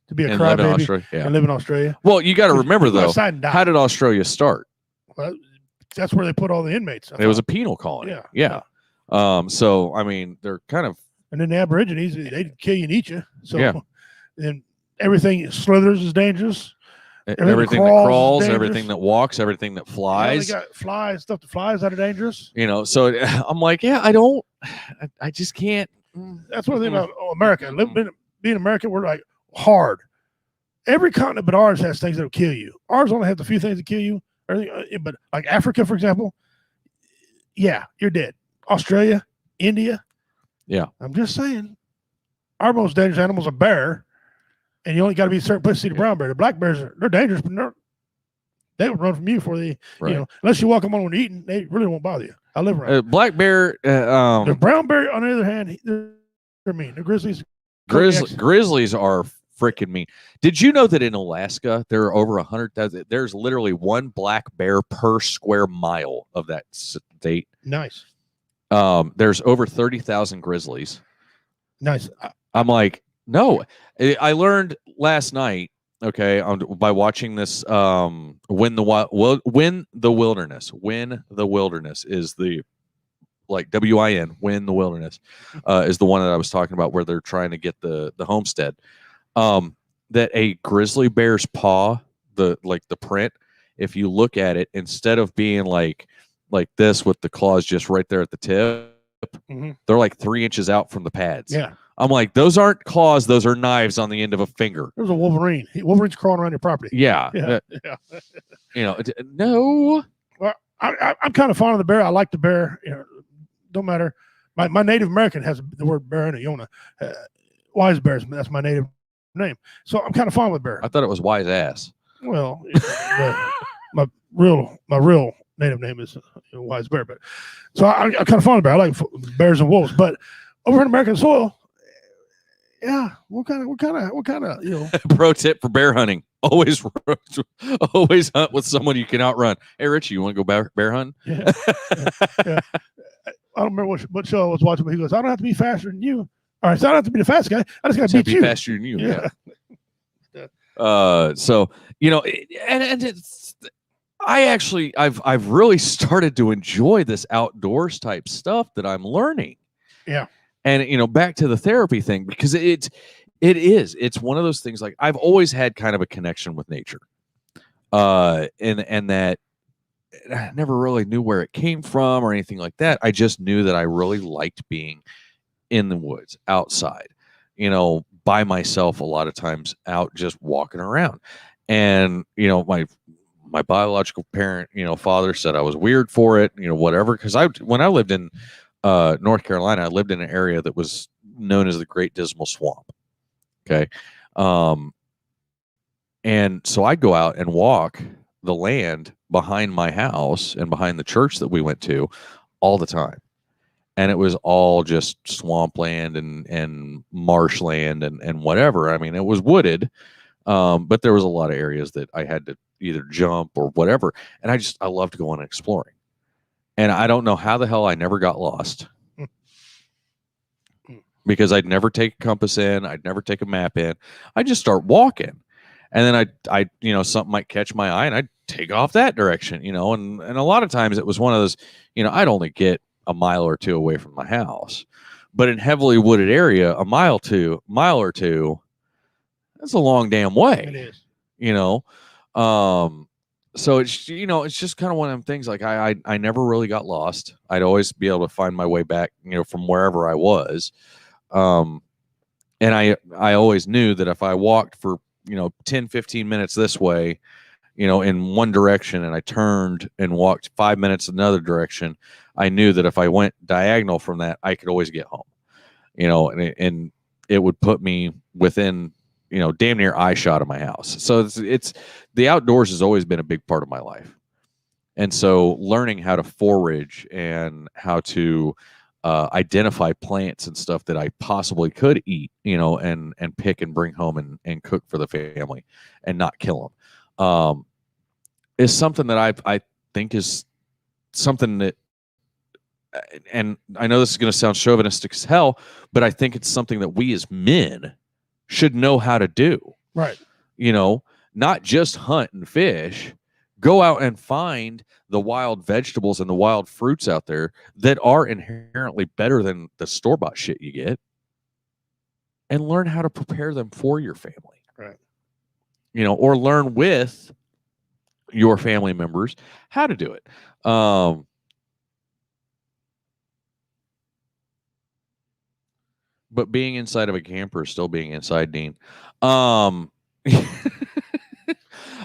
to be a crybaby and live in Australia. Well, you got to remember though, how did Australia start? Well, that's where they put all the inmates. It was a penal colony. Yeah. So I mean, they're kind of. And then the Aborigines, they'd kill you and eat you. So and everything slithers is dangerous. Everything that crawls, everything that walks, everything that flies. They got flies, stuff that flies that are dangerous. You know, so I'm like, I just can't. That's one thing about America. Being American, we're like hard. Every continent but ours has things that'll kill you. Ours only has a few things that kill you. But like Africa, for example, you're dead. Australia, India. Yeah. I'm just saying. Our most dangerous animal is a bear. and you only got to be a certain place to see the brown bear. The black bears they're dangerous, but they will run from you before they, unless you walk them on when eating, they really won't bother you. I live around. Black bear. The brown bear, on the other hand, they're mean. The grizzlies. Grizzlies are freaking mean. Did you know that in Alaska there are over 100,000? There's literally one black bear per square mile of that state. Nice. There's over 30,000 grizzlies. Nice. I'm like, no. I learned last night. Okay, by watching this, Win the Wilderness. Win the Wilderness is the WIN. Win the Wilderness is the one that I was talking about, where they're trying to get the homestead. That a grizzly bear's paw, the print, if you look at it, instead of being like this with the claws just right there at the tip, they're like 3 inches out from the pads. Yeah. I'm like, those aren't claws, those are knives on the end of a finger. There's a Wolverine. Wolverine's crawling around your property. Yeah. No. Well, I'm kind of fond of the bear. I like the bear. Don't matter. My Native American has the word bear in it. Yona. Wise bears. That's my native name. So I'm kind of fond with bear. I thought it was wise ass. Well, my real native name is Wise Bear. But so I'm kind of fond of bear. I like bears and wolves. But over in American soil, yeah, what kind of Pro tip for bear hunting: always hunt with someone you can outrun. Hey, Richie, you want to go bear hunting? Yeah. Yeah. I don't remember what show I was watching, but he goes, "I don't have to be faster than you. All right, so I don't have to be the fast guy. I just got to beat you faster than you." Yeah. So and it's, I've really started to enjoy this outdoors type stuff that I'm learning. Yeah. And back to the therapy thing, because it's one of those things, like, I've always had kind of a connection with nature, and that I never really knew where it came from or anything like that. I just knew that I really liked being in the woods, outside, by myself, a lot of times out just walking around. And my biological parent, father, said I was weird for it, whatever, because when I lived in North Carolina, I lived in an area that was known as the Great Dismal Swamp. Okay. And so I'd go out and walk the land behind my house and behind the church that we went to all the time. And it was all just swampland and marshland and whatever. I mean, it was wooded, but there was a lot of areas that I had to either jump or whatever. And I loved going and exploring. And I don't know how the hell I never got lost, because I'd never take a compass in. I'd never take a map in. I'd just start walking. And then I something might catch my eye and I'd take off that direction, and a lot of times it was one of those, I'd only get a mile or two away from my house, but in heavily wooded area, a mile or two, that's a long damn way. It is. So it's just kind of one of them things. Like I never really got lost. I'd always be able to find my way back, from wherever I was. And I always knew that if I walked for, 10, 15 minutes this way, in one direction, and I turned and walked 5 minutes another direction, I knew that if I went diagonal from that, I could always get home, and it would put me within, damn near eye shot of my house. So it's the outdoors has always been a big part of my life. And so learning how to forage and how to identify plants and stuff that I possibly could eat, and pick and bring home and cook for the family and not kill them, is something that I think is something that, and I know this is going to sound chauvinistic as hell, but I think it's something that we as men should know how to do. Right. Not just hunt and fish, go out and find the wild vegetables and the wild fruits out there that are inherently better than the store-bought shit you get, and learn how to prepare them for your family. Right. Or learn with your family members how to do it. But being inside of a camper is still being inside, Dean. So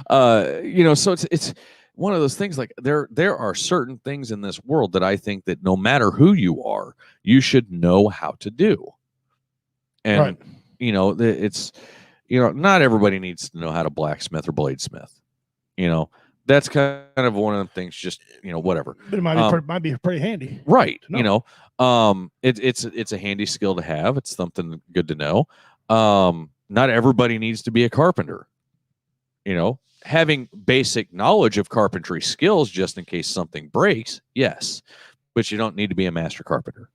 it's one of those things, like there are certain things in this world that I think that no matter who you are, you should know how to do. And, right. it's, not everybody needs to know how to blacksmith or bladesmith. That's kind of one of the things. Just whatever. But it might be pretty handy, right? It's a handy skill to have. It's something good to know. Not everybody needs to be a carpenter. Having basic knowledge of carpentry skills just in case something breaks, yes, but you don't need to be a master carpenter.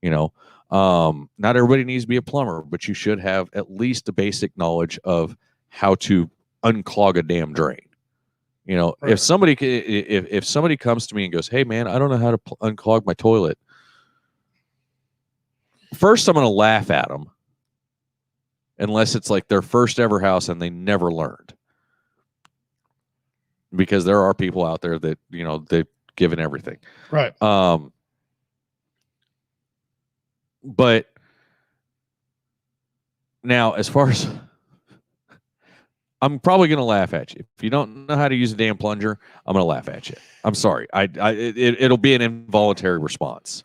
Not everybody needs to be a plumber, but you should have at least a basic knowledge of how to unclog a damn drain. Right. If somebody comes to me and goes, "Hey man, I don't know how to unclog my toilet," first I'm going to laugh at them, unless it's like their first ever house and they never learned. Because there are people out there that they've given everything. Right. But now, as far as I'm probably going to laugh at you if you don't know how to use a damn plunger. I'm going to laugh at you. I'm sorry. It'll be an involuntary response.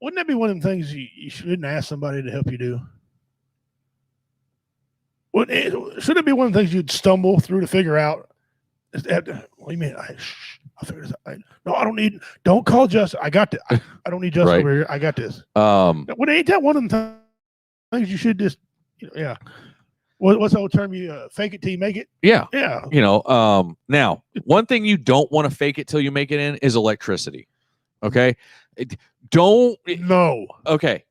Wouldn't that be one of the things you shouldn't ask somebody to help you do? Should it be one of the things you'd stumble through to figure out? What do you mean? I'll figure this out. No, I don't need. Don't call Justin. I got this. I don't need Justin right. over here. I got this. Ain't that one of the things you should just? Yeah. What's the old term? You fake it till you make it. Yeah. Yeah. Now, one thing you don't want to fake it till you make it in is electricity. Okay. No. Okay.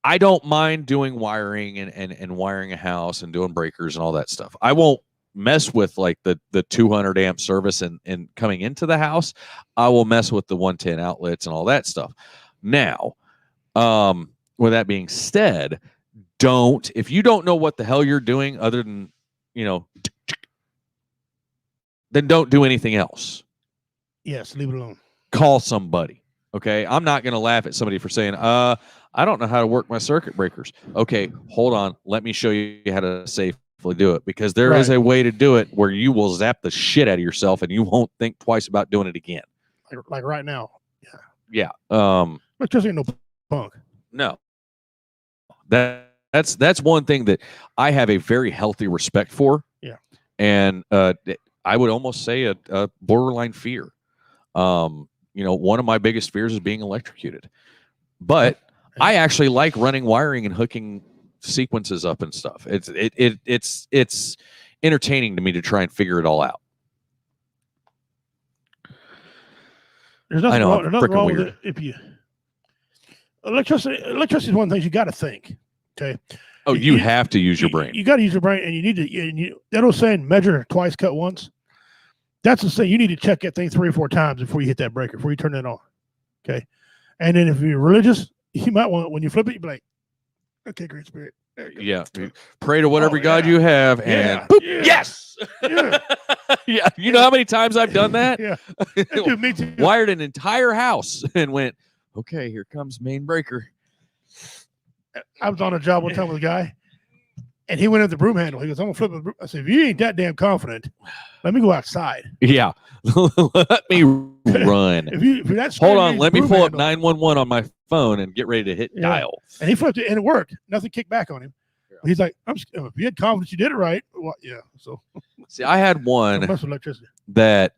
I don't mind doing wiring and wiring a house and doing breakers and all that stuff. I won't mess with like the 200 amp service and coming into the house. I will mess with the 110 outlets and all that stuff. Now, with that being said, if you don't know what the hell you're doing other than, then don't do anything else. Yes, leave it alone. Call somebody. Okay. I'm not going to laugh at somebody for saying, I don't know how to work my circuit breakers. Okay, hold on. Let me show you how to safely do it, because there is a way to do it where you will zap the shit out of yourself and you won't think twice about doing it again. Like right now. Yeah. But just ain't no punk. No. That's one thing that I have a very healthy respect for. Yeah. And I would almost say a borderline fear. One of my biggest fears is being electrocuted. But I actually like running wiring and hooking sequences up and stuff. It's entertaining to me to try and figure it all out. There's nothing wrong with it if you electricity is one of the things you got to think. Okay. Oh, you have to use your brain. You got to use your brain, and you need to. That old saying, measure twice, cut once. That's the saying. You need to check that thing 3 or 4 times before you hit that breaker, before you turn it on. Okay. And then if you're religious, you might want, when you flip it, you be like, okay, great spirit. There you go. Yeah. Pray to whatever God you have, and boop, yes. Yeah. Yeah. You know how many times I've done that? Yeah. Dude, me too. Wired an entire house and went, okay, here comes main breaker. I was on a job one time with a guy, and he went at the broom handle. He goes, I'm going to flip the broom. I said, if you ain't that damn confident, let me go outside. Yeah. Let me run. If you're that Hold on. Let me pull up 911 on my phone and get ready to hit dial. And he flipped it, and it worked. Nothing kicked back on him. Yeah. He's like, if you had confidence you did it right, well, yeah. So, see, I had one that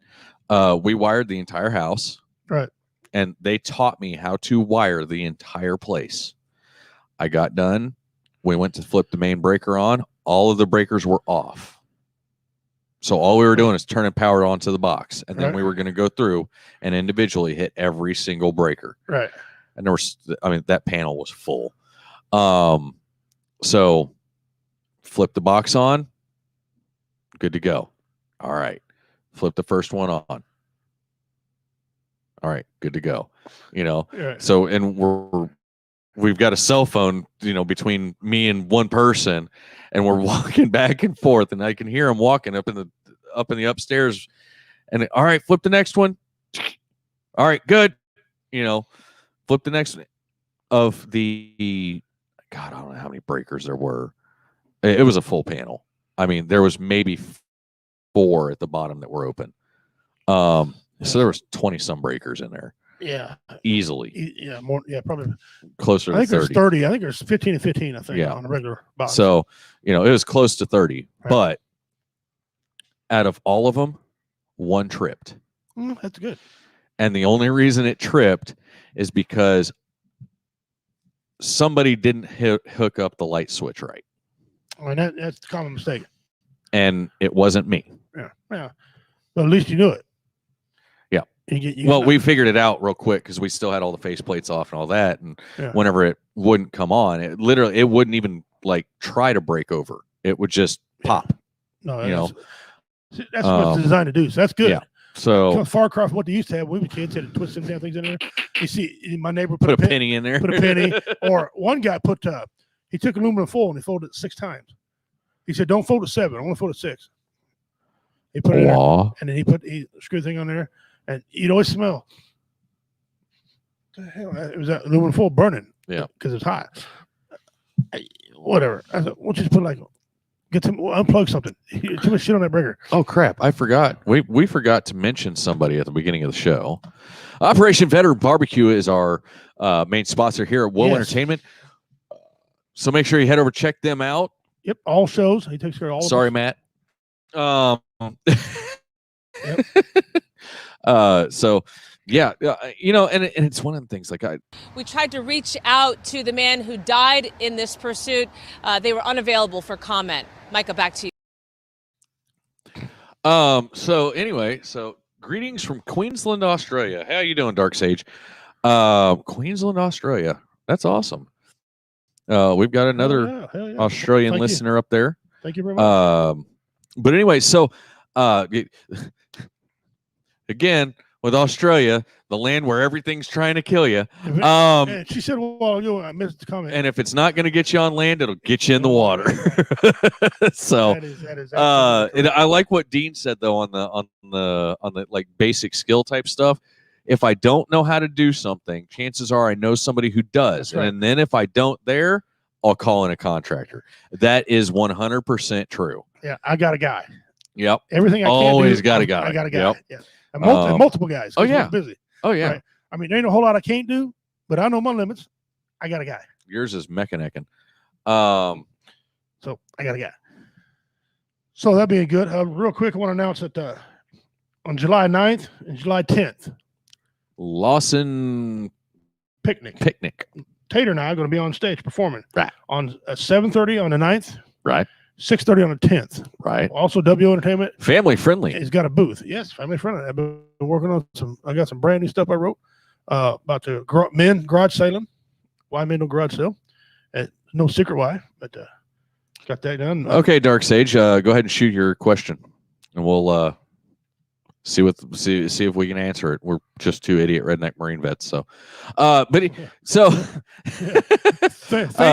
we wired the entire house. Right. And they taught me how to wire the entire place. I got done. We went to flip the main breaker on. All of the breakers were off. So all we were doing is turning power onto the box. And then we were going to go through and individually hit every single breaker. Right. And that panel was full. So flip the box on. Good to go. All right. Flip the first one on. All right. Good to go. So, and we've got a cell phone, between me and one person, and we're walking back and forth, and I can hear him walking up in the upstairs. And all right, flip the next one. All right, good. Flip the next one of the, God, I don't know how many breakers there were. It was a full panel. I mean, there was maybe 4 at the bottom that were open. So there was 20 some breakers in there. Yeah. easily. Yeah, more. Yeah, probably Closer I to think 30. there's 30. I think there's 15 and 15. I think Yeah. on a regular box. So it was close to 30, Right. but out of all of them, one tripped. That's good. And the only reason it tripped is because somebody didn't hook up the light switch right. I mean, that's the common mistake. And it wasn't me. Yeah. But at least you knew it. Yeah. We figured it out real quick because we still had all the faceplates off and all that. And whenever it wouldn't come on, it wouldn't even like try to break over. It would just pop. No, that's what it's designed to do. So that's good. Yeah. So far cry from what they used to have. We were kids had to twist some damn things in there. You see, my neighbor put a penny in there. Put a penny. Or one guy he took aluminum foil and he folded it 6 times. He said, "Don't fold it 7. I want to fold it 6." He put it in there, and then he screwed the thing on there, and you'd always smell. What the hell? It was that aluminum foil burning. Yeah, because it's hot. Whatever. I said, "We'll just put unplug something." Too much shit on that breaker. Oh crap! I forgot. We forgot to mention somebody at the beginning of the show. Operation Veteran Barbecue is our main sponsor here at Whoa Entertainment. So make sure you head over, check them out. Yep, all shows. He takes care of all. Sorry, Matt. So yeah, and it's one of the things we tried to reach out to the man who died in this pursuit. They were unavailable for comment. Micah, back to you. So anyway, greetings from Queensland, Australia. How you doing, Dark Sage? Queensland, Australia. That's awesome. We've got another Australian listener up there. Thank you very much. But anyway, so again, with Australia, the land where everything's trying to kill you. She said, "Well, I missed the comment." And if it's not going to get you on land, it'll get you in the water. So that is and I like what Dean said though on the like basic skill type stuff. If I don't know how to do something, chances are I know somebody who does. Right. And then if I don't I'll call in a contractor. That is 100% true. Yeah, I got a guy. Yep. Everything I always can't do, got a guy. I got a guy. Yep. Yeah. And multiple guys. Oh yeah. Busy. Oh yeah. Right? I mean, there ain't a whole lot I can't do, but I know my limits. I got a guy. Yours is mechaniking. So I got a guy. So that being good, real quick, I want to announce that on July 9th and July 10th, Lawson Picnic. Tater and I are going to be on stage performing. Right. On 7:30 on the 9th. Right. 6:30 on the 10th. Right. Also, W Entertainment. Family friendly. He's got a booth. Yes, family friendly. I've been working on I got some brand new stuff I wrote about the men garage sailing. Why men no garage sale? No secret why, but got that done. Okay, Dark Sage, go ahead and shoot your question, and we'll see if we can answer it. We're just 2 idiot redneck Marine vets, so.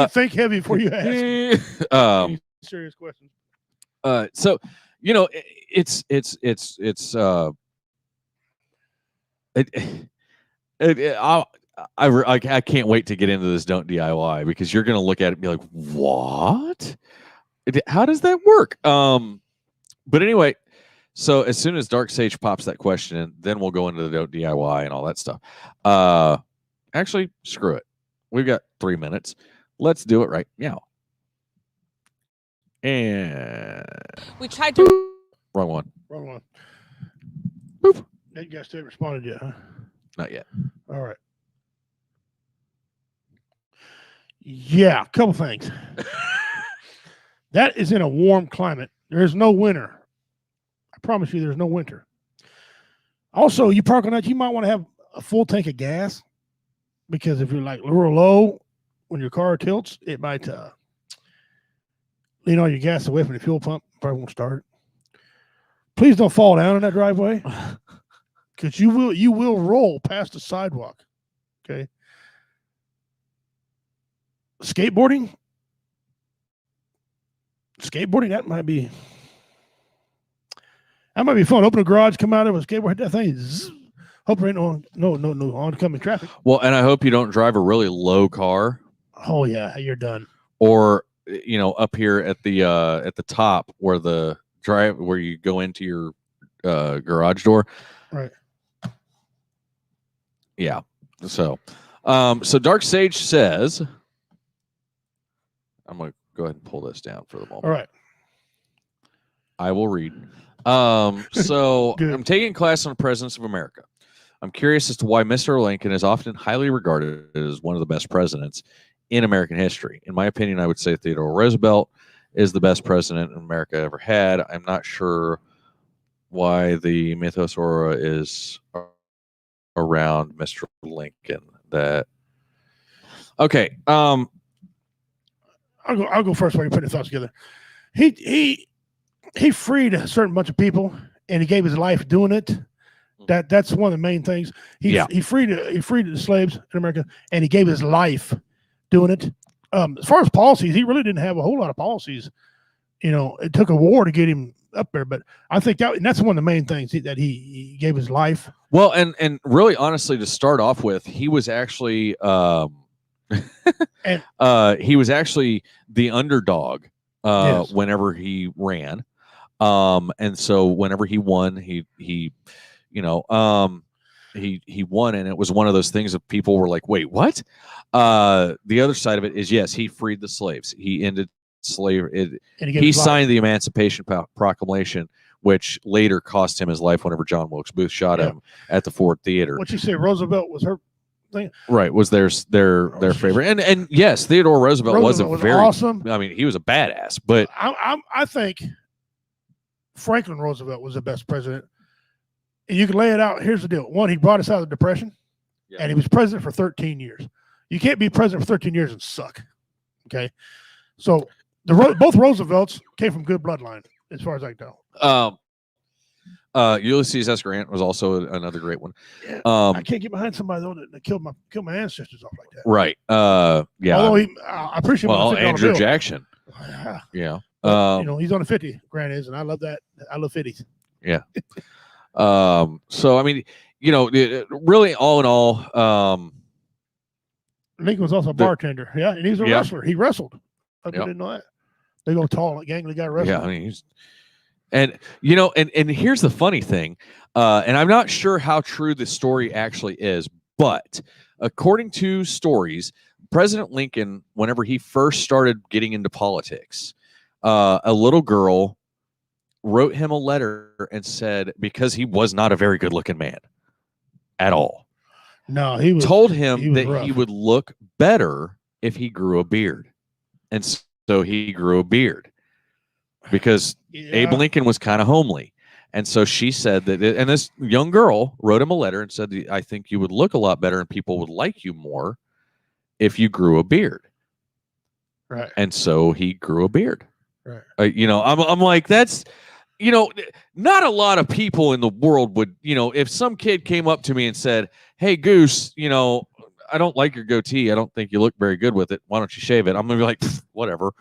Think heavy before you ask. Serious questions. So I can't wait to get into this don't DIY because you're going to look at it and be like, what? How does that work? But anyway, so as soon as Dark Sage pops that question in, then we'll go into the don't DIY and all that stuff. Actually, screw it. We've got 3 minutes. Let's do it right now. And we tried to. Wrong one. Boop. That guy still responded yet, huh? Not yet. All right. Yeah, a couple things. That is in a warm climate. There is no winter. I promise you, there's no winter. Also, you park on that, you might want to have a full tank of gas because if you're like real low when your car tilts, it might lean all your gas away from the fuel pump. Probably won't start. Please don't fall down in that driveway because you will roll past the sidewalk. Okay. Skateboarding, that might be fun. Open a garage, come out of a skateboard, hit that thing. Zzz. Hope there ain't no oncoming traffic. Well, and I hope you don't drive a really low car. Oh yeah, you're done. Or up here at the top where where you go into your garage door. Right. Yeah. So Dark Sage says, I'm going to go ahead and pull this down for the moment. All right. I will read. So Good. I'm taking a class on the presidents of America. I'm curious as to why Mr. Lincoln is often highly regarded as one of the best presidents in American history. In my opinion, I would say Theodore Roosevelt is the best president America ever had. I'm not sure why the mythos aura is around Mr. Lincoln. Okay. I'll go first while you put your thoughts together. He freed a certain bunch of people, and he gave his life doing it. That's one of the main things. He freed the slaves in America, and he gave his life doing it. As far as policies, he really didn't have a whole lot of policies. It took a war to get him up there, but I think that's one of the main things that he gave his life. Well, and really, honestly, to start off with, he was actually he was actually the underdog Yes. whenever he ran, and so whenever he won, he won, and it was one of those things that people were like, wait, what? The other side of it is, yes, he freed the slaves. He ended slavery. He signed the Emancipation Proclamation, which later cost him his life whenever John Wilkes Booth shot him at the Ford Theater. What you say, Roosevelt was her thing? Right, was their favorite. And yes, Theodore Roosevelt was very awesome. I mean, he was a badass, but I think Franklin Roosevelt was the best president. And you can lay it out. Here's the deal. One, he brought us out of the Depression, and he was president for 13 years. You can't be president for 13 years and suck. Okay? So both Roosevelts came from good bloodline, as far as I know. Ulysses S. Grant was also another great one. Yeah, I can't get behind somebody, though, that killed my ancestors off like that. Right. Yeah. Although I appreciate Andrew Jackson. Yeah. He's on the 50, Grant is, and I love that. I love 50s. Yeah. So I mean, really, all in all, Lincoln was also a bartender. Yeah, and he's a wrestler. He wrestled. I didn't know that. They go tall, gangly guy wrestling. Yeah, I mean, and here's the funny thing, and I'm not sure how true this story actually is, but according to stories, President Lincoln, whenever he first started getting into politics, a little girl wrote him a letter and said, because he was not a very good looking man at all. No, told him that rough. He would look better if he grew a beard. And so he grew a beard because Abe Lincoln was kind of homely. And so she said that, and this young girl wrote him a letter and said, I think you would look a lot better and people would like you more if you grew a beard. Right. And so he grew a beard. Right. I'm like, that's, not a lot of people in the world would, if some kid came up to me and said, hey, Goose, I don't like your goatee. I don't think you look very good with it. Why don't you shave it? I'm going to be like, whatever,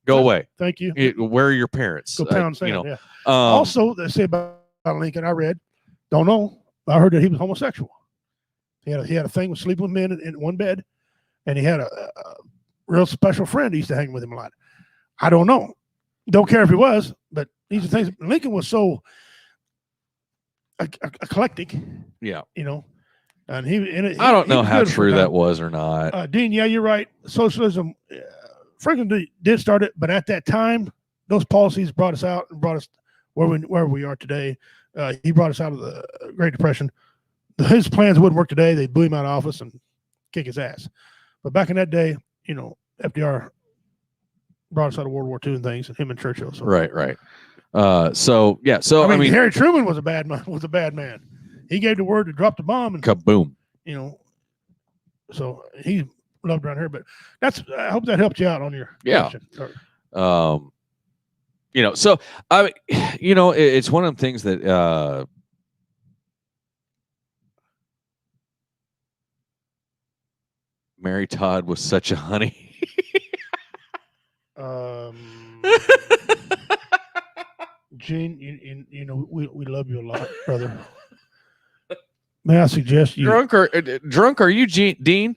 go away. Thank you. Where are your parents? Go pound sand, yeah. Also, they say about Lincoln, I read, don't know, I heard that he was homosexual. He had a thing with sleeping with men in one bed, and he had a real special friend who used to hang with him a lot. I don't know. Don't care if he was, but these are things. Lincoln was so eclectic. Yeah. And I don't know how true that was or not. Dean, yeah, you're right. Socialism, Franklin did start it, but at that time, those policies brought us out and brought us where we are today. He brought us out of the Great Depression. His plans wouldn't work today. They'd boo him out of office and kick his ass. But back in that day, FDR brought us out of World War II and things, and him and Churchill. So. Right. So I mean, Harry Truman was a bad man. He gave the word to drop the bomb and kaboom. So he's loved around here. But I hope that helped you out on your question. So it's one of the things that Mary Todd was such a honey. Gene, we love you a lot, brother. May I suggest you drunk? Are you Dean?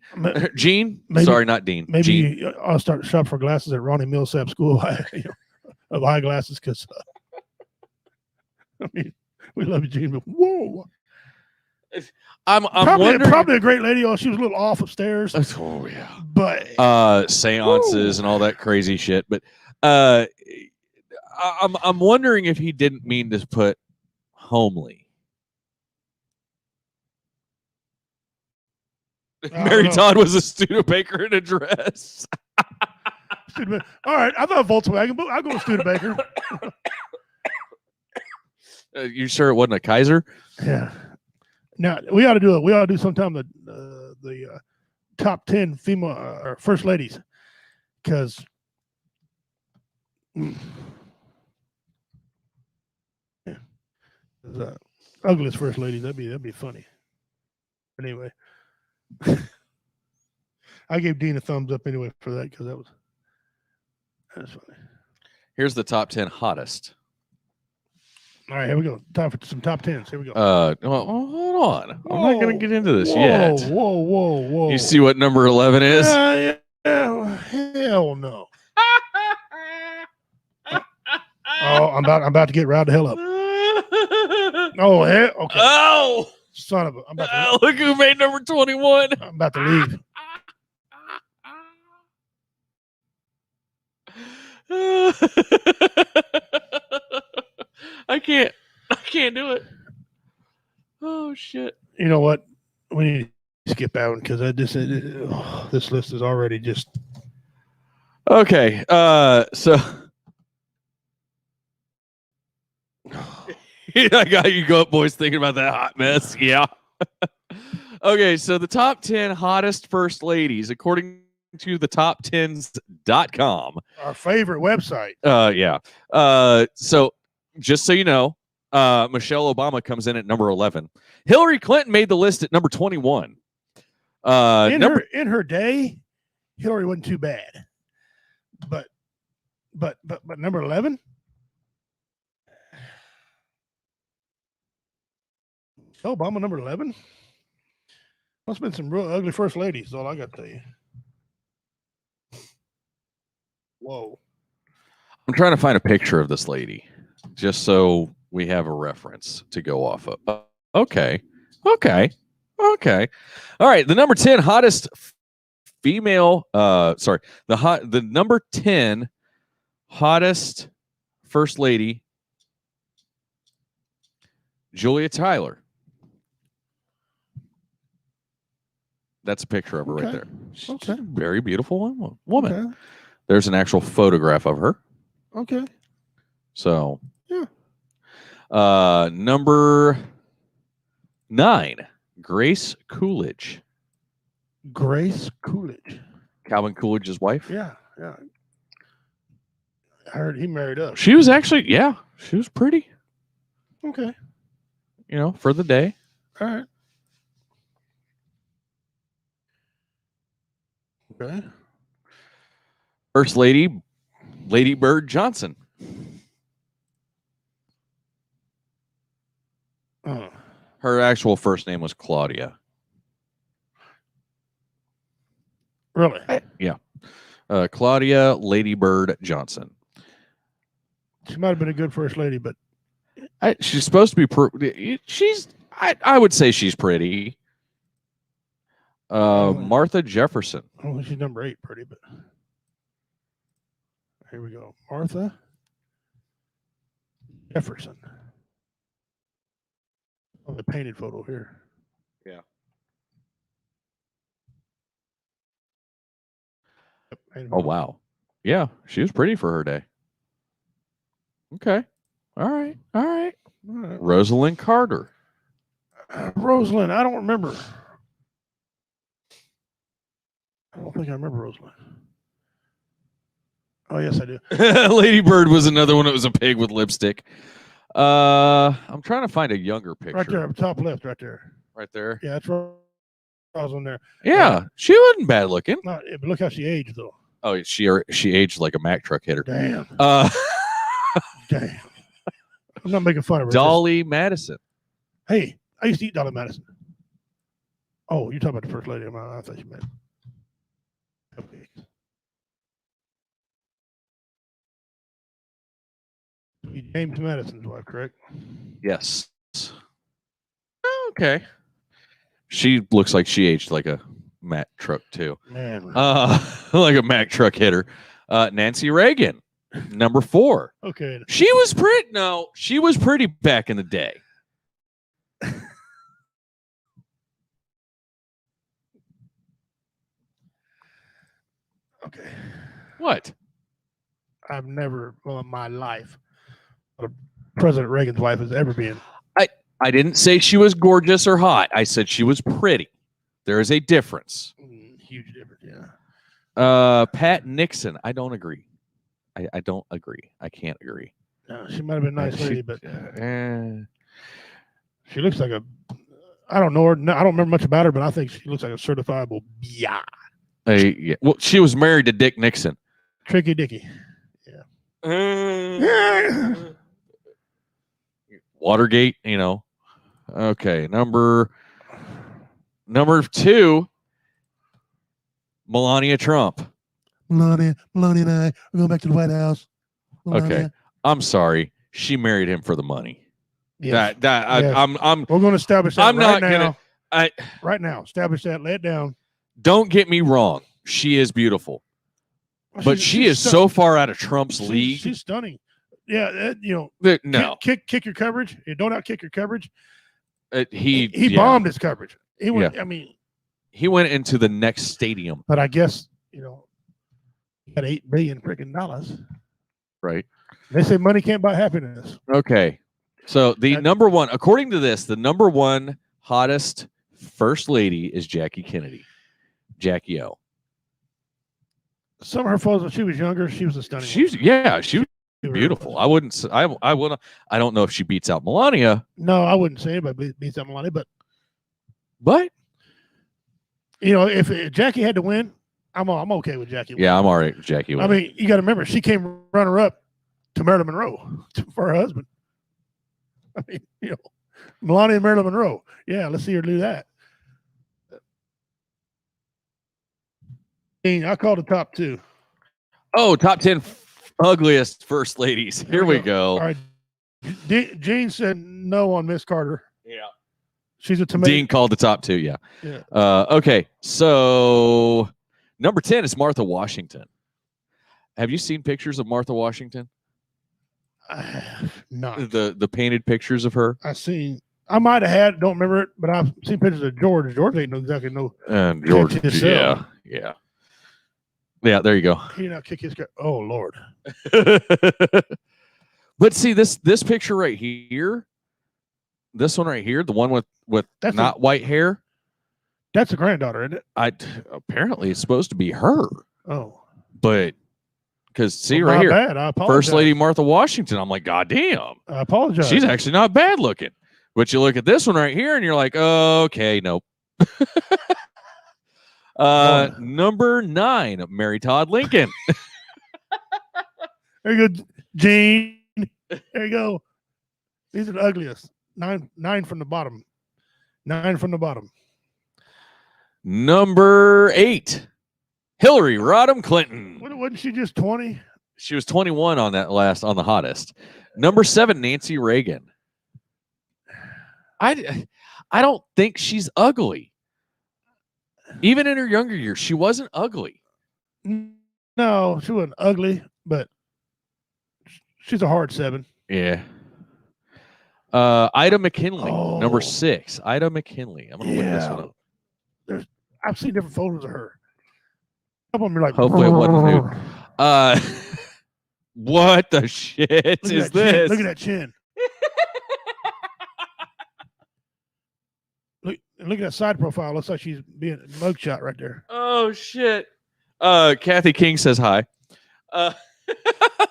Gene? Maybe, sorry, not Dean. Maybe Gene. I'll start to shop for glasses at Ronnie Millsap School of eyeglasses because I mean we love you, Gene. But whoa, I'm wondering. Probably a great lady. Oh, she was a little off upstairs. Oh yeah. But seances and all that crazy shit. But I'm wondering if he didn't mean to put homely. Mary Todd was a Studebaker in a dress. All right, I thought Volkswagen, but I'll go with Studebaker. You sure it wasn't a Kaiser? Yeah. Now we ought to do it. We ought to do sometime the top 10 female or first ladies, because ugliest first ladies. That'd be funny. Anyway, I gave Dean a thumbs up anyway for that because that's funny. Here's the top 10 hottest. All right, here we go. Time for some top 10s. Here we go. Well, hold on. I'm not going to get into this yet. Whoa. You see what number 11 is? Yeah, hell no. Oh, I'm about to get riled the hell up. Oh, hell, okay. Oh, son of a! I'm about to, look who made number 21. I'm about to leave. I can't do it. Oh shit! You know what? We need to skip that one because this list is already just okay. So I got you go up, boys, thinking about that hot mess. Yeah. Okay, so the top 10 hottest first ladies, according to the top10s.com. Our favorite website. Yeah. So just so you know, Michelle Obama comes in at number 11. Hillary Clinton made the list at number 21. In her day, Hillary wasn't too bad. But number 11? Obama number 11? Must have been some real ugly first ladies, is all I got to tell you. Whoa. I'm trying to find a picture of this lady just so we have a reference to go off of. Okay. All right. The number 10 hottest female, the number 10 hottest first lady, Julia Tyler. That's a picture of her right there. She's a very beautiful woman. Okay. There's an actual photograph of her. Okay. So, yeah. Number 9, Grace Coolidge. Grace Coolidge. Calvin Coolidge's wife. Yeah. I heard he married up. She was actually, she was pretty. Okay. For the day. All right. Okay. First Lady, Lady Bird Johnson. Her actual first name was Claudia. Really? Yeah. Claudia Lady Bird Johnson. She might have been a good first lady, but she's supposed to be I would say she's pretty. Martha Jefferson. Oh, she's number 8 pretty, but here we go. Martha Jefferson. Oh, the painted photo here. Yeah. Yep, oh, wow. Yeah, she was pretty for her day. Okay. All right. Rosalind Carter. Rosalind, I don't remember. I don't think I remember Rosalind. Oh, yes, I do. Lady Bird was another one that was a pig with lipstick. I'm trying to find a younger picture. Right there, top left, right there. Right there. Yeah, that's Rosalind there. Yeah, she wasn't bad looking. But look how she aged, though. Oh, she aged like a Mack truck hitter. Damn. Damn. I'm not making fun of her. Dolly Madison. Hey, I used to eat Dolly Madison. Oh, you're talking about the first lady. I thought you meant. Okay. James Madison's wife, correct? Yes. Okay. She looks like she aged like a Mack truck too. Man. Like a Mack truck hitter. Nancy Reagan, number 4. Okay. She was pretty. No, she was pretty back in the day. Okay. What? I've never, in my life, President Reagan's wife has ever been. I didn't say she was gorgeous or hot. I said she was pretty. There is a difference. Huge difference, yeah. Pat Nixon. I don't agree. I don't agree. I can't agree. No, she might have been a nice lady, but she looks like a. I don't know her. No, I don't remember much about her, but I think she looks like a certifiable yeah. Yeah. Well, she was married to Dick Nixon. Tricky Dicky. Yeah. Watergate, you know. Okay, number 2, Melania Trump. Melania and I are going back to the White House. Melania. Okay, I'm sorry. She married him for the money. Yes. Yes. I'm. We're going to establish that. I'm right not now. gonna. Right now, establish that. Lay it down. Don't get me wrong. She is beautiful, but she is so far out of Trump's league. She's stunning. Yeah, no. Kick your coverage. You don't out kick your coverage. He bombed his coverage. He went. Yeah. I mean, he went into the next stadium. But I guess he got $8 billion freaking dollars. Right. They say money can't buy happiness. Okay. So the number one, according to this, the number 1 hottest first lady is Jackie Kennedy. Jackie O. Some of her photos when she was younger, she was a stunning. She was beautiful. I wouldn't. I wouldn't. I don't know if she beats out Melania. No, I wouldn't say anybody beats out Melania, but if Jackie had to win, I'm okay with Jackie. Yeah, I'm all right with Jackie. I mean, you got to remember she came runner up to Marilyn Monroe for her husband. I mean, Melania and Marilyn Monroe. Yeah, let's see her do that. I called the top 2. Oh, top 10 ugliest first ladies. Here we go. All right. Gene said no on Miss Carter. Yeah. She's a tomato. Dean called the top 2. Yeah. Yeah. Okay. So number 10 is Martha Washington. Have you seen pictures of Martha Washington? I have not. The painted pictures of her? I might have had, don't remember it, but I've seen pictures of George. George ain't exactly no. And George, yeah. Yeah, there you go. He not kick his. Oh Lord! But see this picture right here, this one right here, the one with not white hair. That's a granddaughter, isn't it? Apparently it's supposed to be her. Oh, but because right here, bad. I apologize. First Lady Martha Washington. I'm like, God damn. I apologize. She's actually not bad looking. But you look at this one right here, and you're like, oh, okay, nope. Number 9, Mary Todd Lincoln. There you go, Gene. There you go. These are the ugliest. 9 from the bottom. 9 from the bottom. Number 8, Hillary Rodham Clinton. Wasn't she just 20? She was 21 on the hottest. Number 7, Nancy Reagan. I don't think she's ugly. Even in her younger years, she wasn't ugly. No, she wasn't ugly, but she's a hard 7. Yeah. Ida McKinley, number 6. Ida McKinley. I'm gonna look this one up. I've seen different photos of her. A couple of them are like, hopefully it wasn't new. What the shit is this? Look at that chin. Look at that side profile. Looks like she's being a mugshot right there. Oh shit. Kathy King says hi.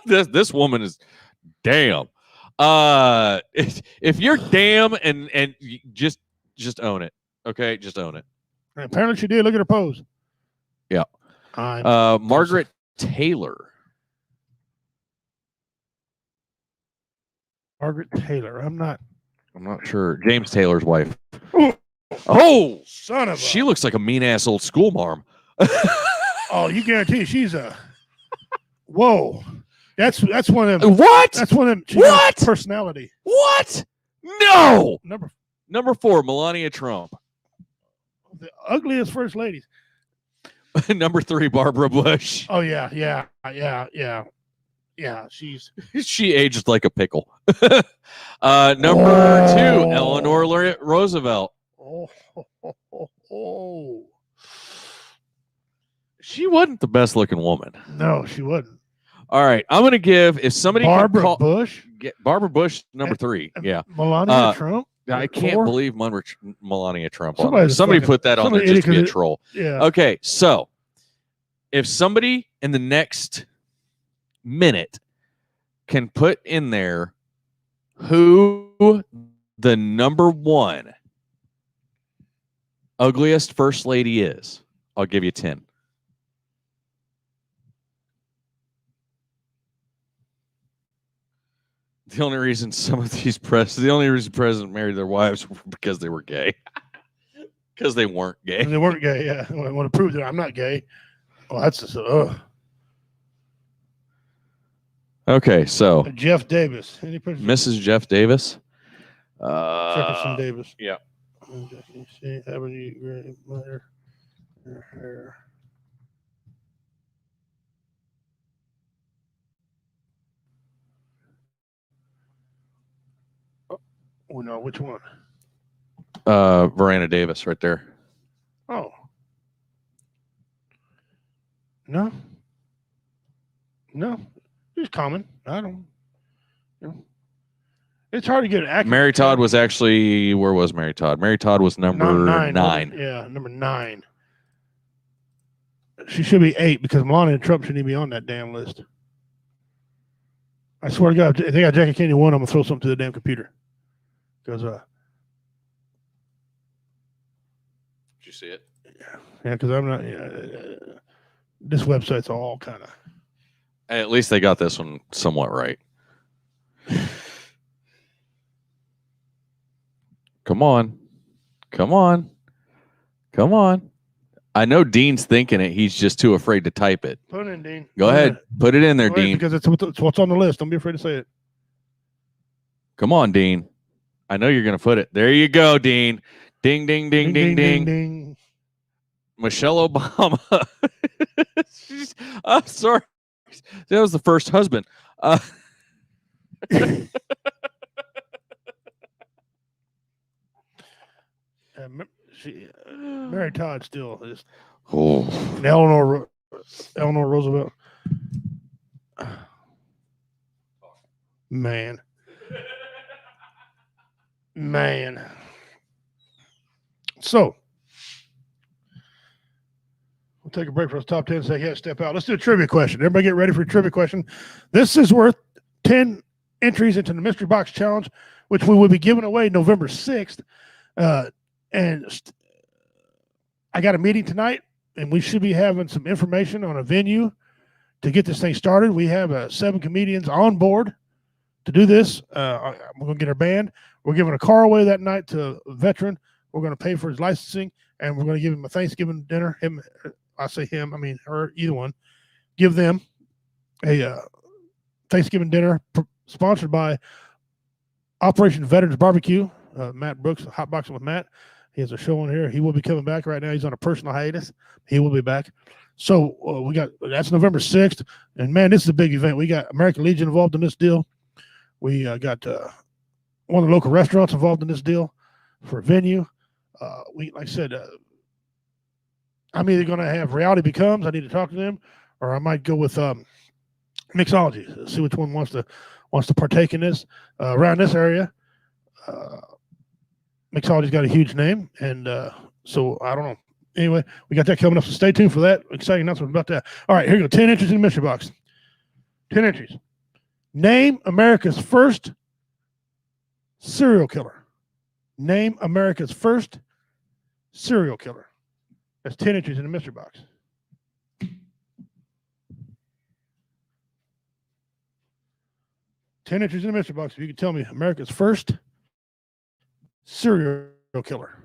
This woman is damn. If you're damn and just own it. Okay, just own it. And apparently she did. Look at her pose. Yeah. Margaret Taylor. Margaret Taylor. I'm not sure. James Taylor's wife. Oh, son of a. She looks like a mean ass old school marm. Oh, you guarantee she's a. Whoa, that's one of them. What? That's one of them. What? Personality. What? No. Number Number 4, Melania Trump. The ugliest first ladies. Number 3, Barbara Bush. Oh yeah. She aged like a pickle. Number 2, Eleanor Roosevelt. Oh. She wasn't the best looking woman. No, she wasn't. All right, I'm going to give, if somebody Barbara Bush. Barbara Bush, number 3. Yeah. Melania Trump. I can't believe Melania Trump. Somebody put that on there just to be a troll. Yeah. Okay, so if somebody in the next minute can put in there who the number 1 ugliest first lady is, I'll give you 10. The only reason the only reason presidents married their wives were because they were gay. Because they weren't gay. They weren't gay, yeah. I want to prove that I'm not gay. Well, that's just Okay, so Jeff Davis. Mrs. Jeff Davis. Jefferson Davis. Yeah. Oh no, which one? Verena Davis right there. Oh. No. It's common. I don't. It's hard to get an accurate. Mary Todd was actually, where was Mary Todd? Mary Todd was number 9. Yeah, number 9. She should be 8 because Melania Trump shouldn't even be on that damn list. I swear to God, if they got Jackie Kennedy 1, I'm gonna throw something to the damn computer. Because Did you see it? Yeah, because I'm not. This website's all kind of. At least they got this one somewhat right. Come on. I know Dean's thinking it. He's just too afraid to type it. Put it in, Dean. Go ahead. Put it in there, Dean. Because it's what's on the list. Don't be afraid to say it. Come on, Dean. I know you're going to put it. There you go, Dean. Ding, ding, ding, ding, ding. Ding. Michelle Obama. I'm sorry. That was the first husband. Mary Todd still is. Oh. And Eleanor Roosevelt. Man. So we'll take a break for the top 10 so they can't step out. Let's do a trivia question. Everybody get ready for a trivia question. This is worth 10 entries into the Mystery Box Challenge, which we will be giving away November 6th. And I got a meeting tonight, and we should be having some information on a venue to get this thing started. We have 7 comedians on board to do this. We're going to get our band. We're giving a car away that night to a veteran. We're going to pay for his licensing, and we're going to give him a Thanksgiving dinner. I say him, I mean her, either one. Give them a Thanksgiving dinner sponsored by Operation Veterans Barbecue. Matt Brooks, Hotboxing with Matt. He has a show on here. He will be coming back right now. He's on a personal hiatus. He will be back. So that's November 6th. And man, this is a big event. We got American Legion involved in this deal. We got one of the local restaurants involved in this deal for a venue. Like I said, I'm either going to have Reality Becomes. I need to talk to them, or I might go with Mixology. See which one wants to partake in this. Around this area, Mixology's got a huge name, and so I don't know. Anyway, we got that coming up, so stay tuned for that. Exciting announcement about that. All right, here you go. 10 entries in the mystery box. 10 entries. Name America's first serial killer. Name America's first serial killer. That's 10 entries in the mystery box. Ten entries in the mystery box. If you can tell me America's first serial killer.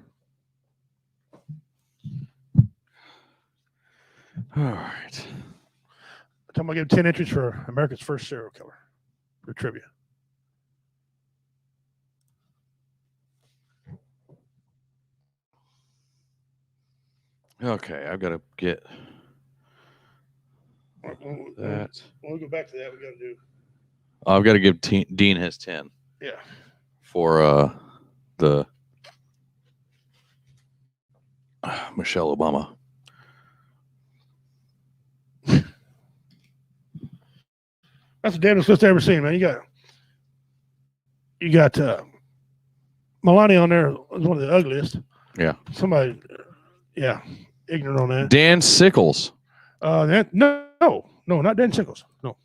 All right. I'm going to give 10 entries for America's first serial killer for trivia. Okay, I've got to get that. We'll go back to that. We got to do. I've got to give Dean his 10. Yeah. For the Michelle Obama. That's the damnest list I've ever seen, man. You got Melania on there is one of the ugliest. Yeah. Somebody, ignorant on that. Dan Sickles. No, not Dan Sickles. No.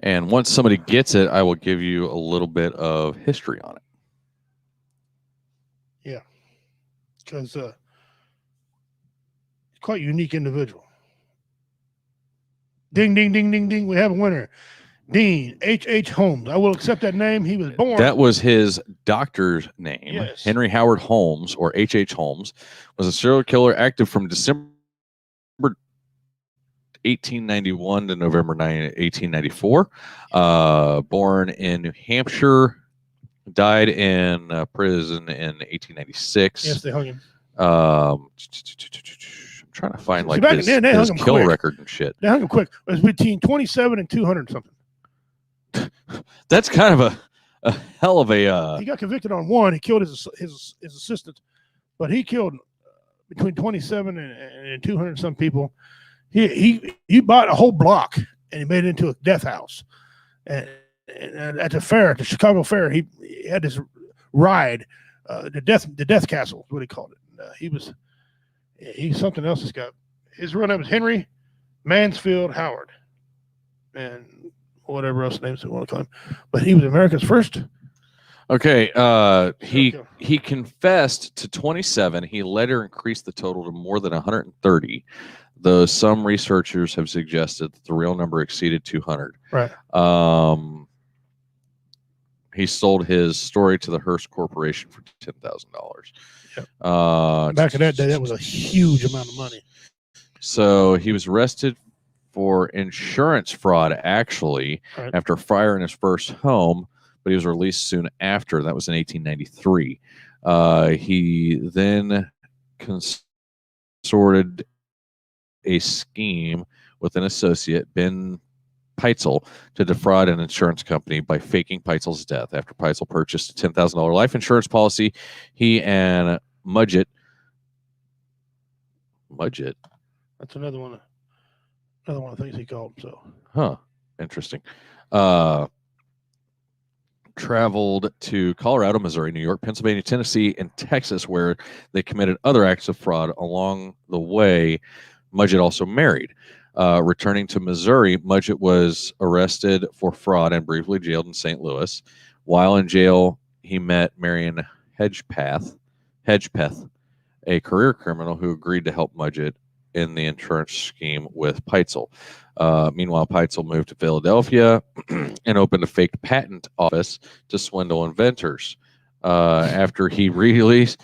And once somebody gets it, I will give you a little bit of history on it. Yeah. Because quite a unique individual. Ding, ding, ding, ding, ding. We have a winner. Dean H.H. Holmes. I will accept that name. He was born. That was his doctor's name. Yes. Henry Howard Holmes, or H.H. Holmes, was a serial killer active from December 1891 to November 1894. Born in New Hampshire. Died in prison in 1896. Yes, they hung him. I'm trying to find like back his, then, they hung his him kill quick. record and shit. They hung him quick. It was between 27 and 200 something. That's kind of a hell of a. He got convicted on one. He killed his assistant, but he killed between 27 and 200 some people. He bought a whole block and he made it into a death house. And at the fair, at the Chicago Fair, he had this ride, the death castle is what he called it. He's something else. Has got his real name is Henry Mansfield Howard, and whatever else names they want to call him. But he was America's first. Okay, he confessed to 27. He later increased the total to more than 130. Though some researchers have suggested that the real number exceeded 200. Right. He sold his story to the Hearst Corporation for $10,000. Yep. Back in that day, that was a huge amount of money. So he was arrested for insurance fraud, actually, right. after a fire in his first home, but he was released soon after. That was in 1893. He then consorted a scheme with an associate, Ben Peitzel, to defraud an insurance company by faking Peitzel's death. After Peitzel purchased a $10,000 life insurance policy, he and Mudgett. That's another one of the things he called. So, interesting. Traveled to Colorado, Missouri, New York, Pennsylvania, Tennessee, and Texas, where they committed other acts of fraud. Along the way, Mudgett also married. Returning to Missouri, Mudgett was arrested for fraud and briefly jailed in St. Louis. While in jail, he met Marion Hedgepeth, a career criminal who agreed to help Mudgett in the insurance scheme with Peitzel. Meanwhile, Peitzel moved to Philadelphia and opened a fake patent office to swindle inventors. After his release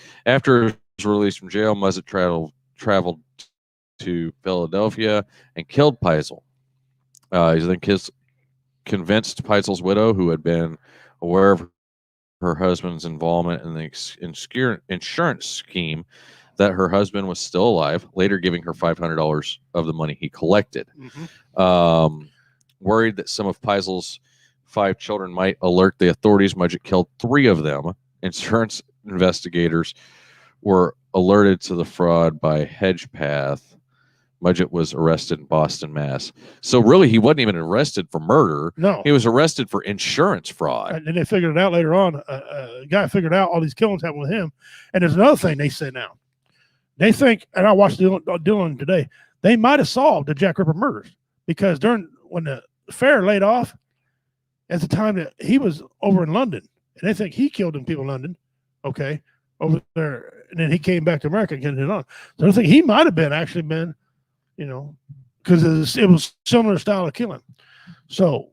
from jail, Mudgett traveled to Philadelphia and killed Peitzel. He then convinced Peitzel's widow, who had been aware of her husband's involvement in the insurance scheme, that her husband was still alive, later giving her $500 of the money he collected. Mm-hmm. Worried that some of Peitzel's 5 children might alert the authorities, Mudgett killed 3 of them. Insurance investigators were alerted to the fraud by Hedgepeth. Mudgett was arrested in Boston, Mass. So really, he wasn't even arrested for murder. No. He was arrested for insurance fraud. And then they figured it out later on. A guy figured out all these killings happened with him. And there's another thing they say now. They think, and I watched Dylan today, they might have solved the Jack Ripper murders because when the fair laid off, at the time that he was over in London, and they think he killed them people in London, okay, over there, and then he came back to America and getting it on. So I think he might have been, because it was similar style of killing. So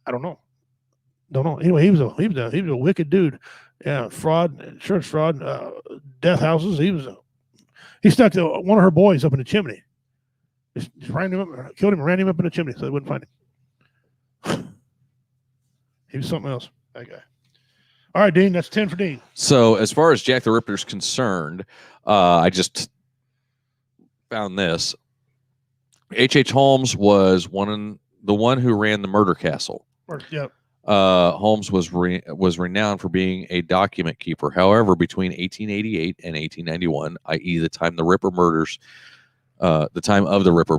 I don't know. Anyway, he was a wicked dude. Yeah, fraud, insurance fraud, death houses. He stuck one of her boys up in the chimney. Just ran him up, killed him, and ran him up in the chimney so they wouldn't find him. He was something else, that guy. All right, Dean, that's 10 for Dean. So as far as Jack the Ripper is concerned, I just found this. H.H. Holmes was the one who ran the murder castle. Yep. Holmes was renowned for being a document keeper. However, between 1888 and 1891, i.e., the time of the Ripper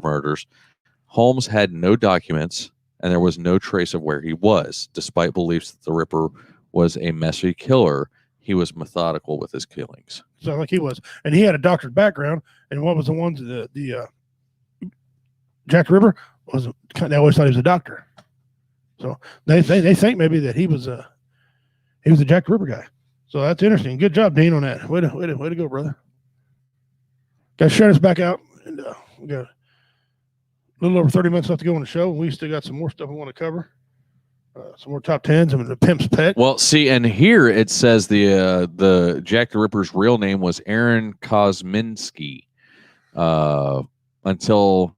murders, Holmes had no documents, and there was no trace of where he was. Despite beliefs that the Ripper was a messy killer, he was methodical with his killings. So like he was, and he had a doctor's background. And what was the ones the Jack the Ripper was? They always thought he was a doctor. So they think maybe that he was a Jack the Ripper guy. So that's interesting. Good job, Dean, on that. Way to go, brother. Guys, share this back out, and we got a little over 30 minutes left to go on the show. We still got some more stuff we want to cover. Some more top tens. I mean, the Pimp's Pet. Well, see, and here it says the Jack the Ripper's real name was Aaron Kosminski. Until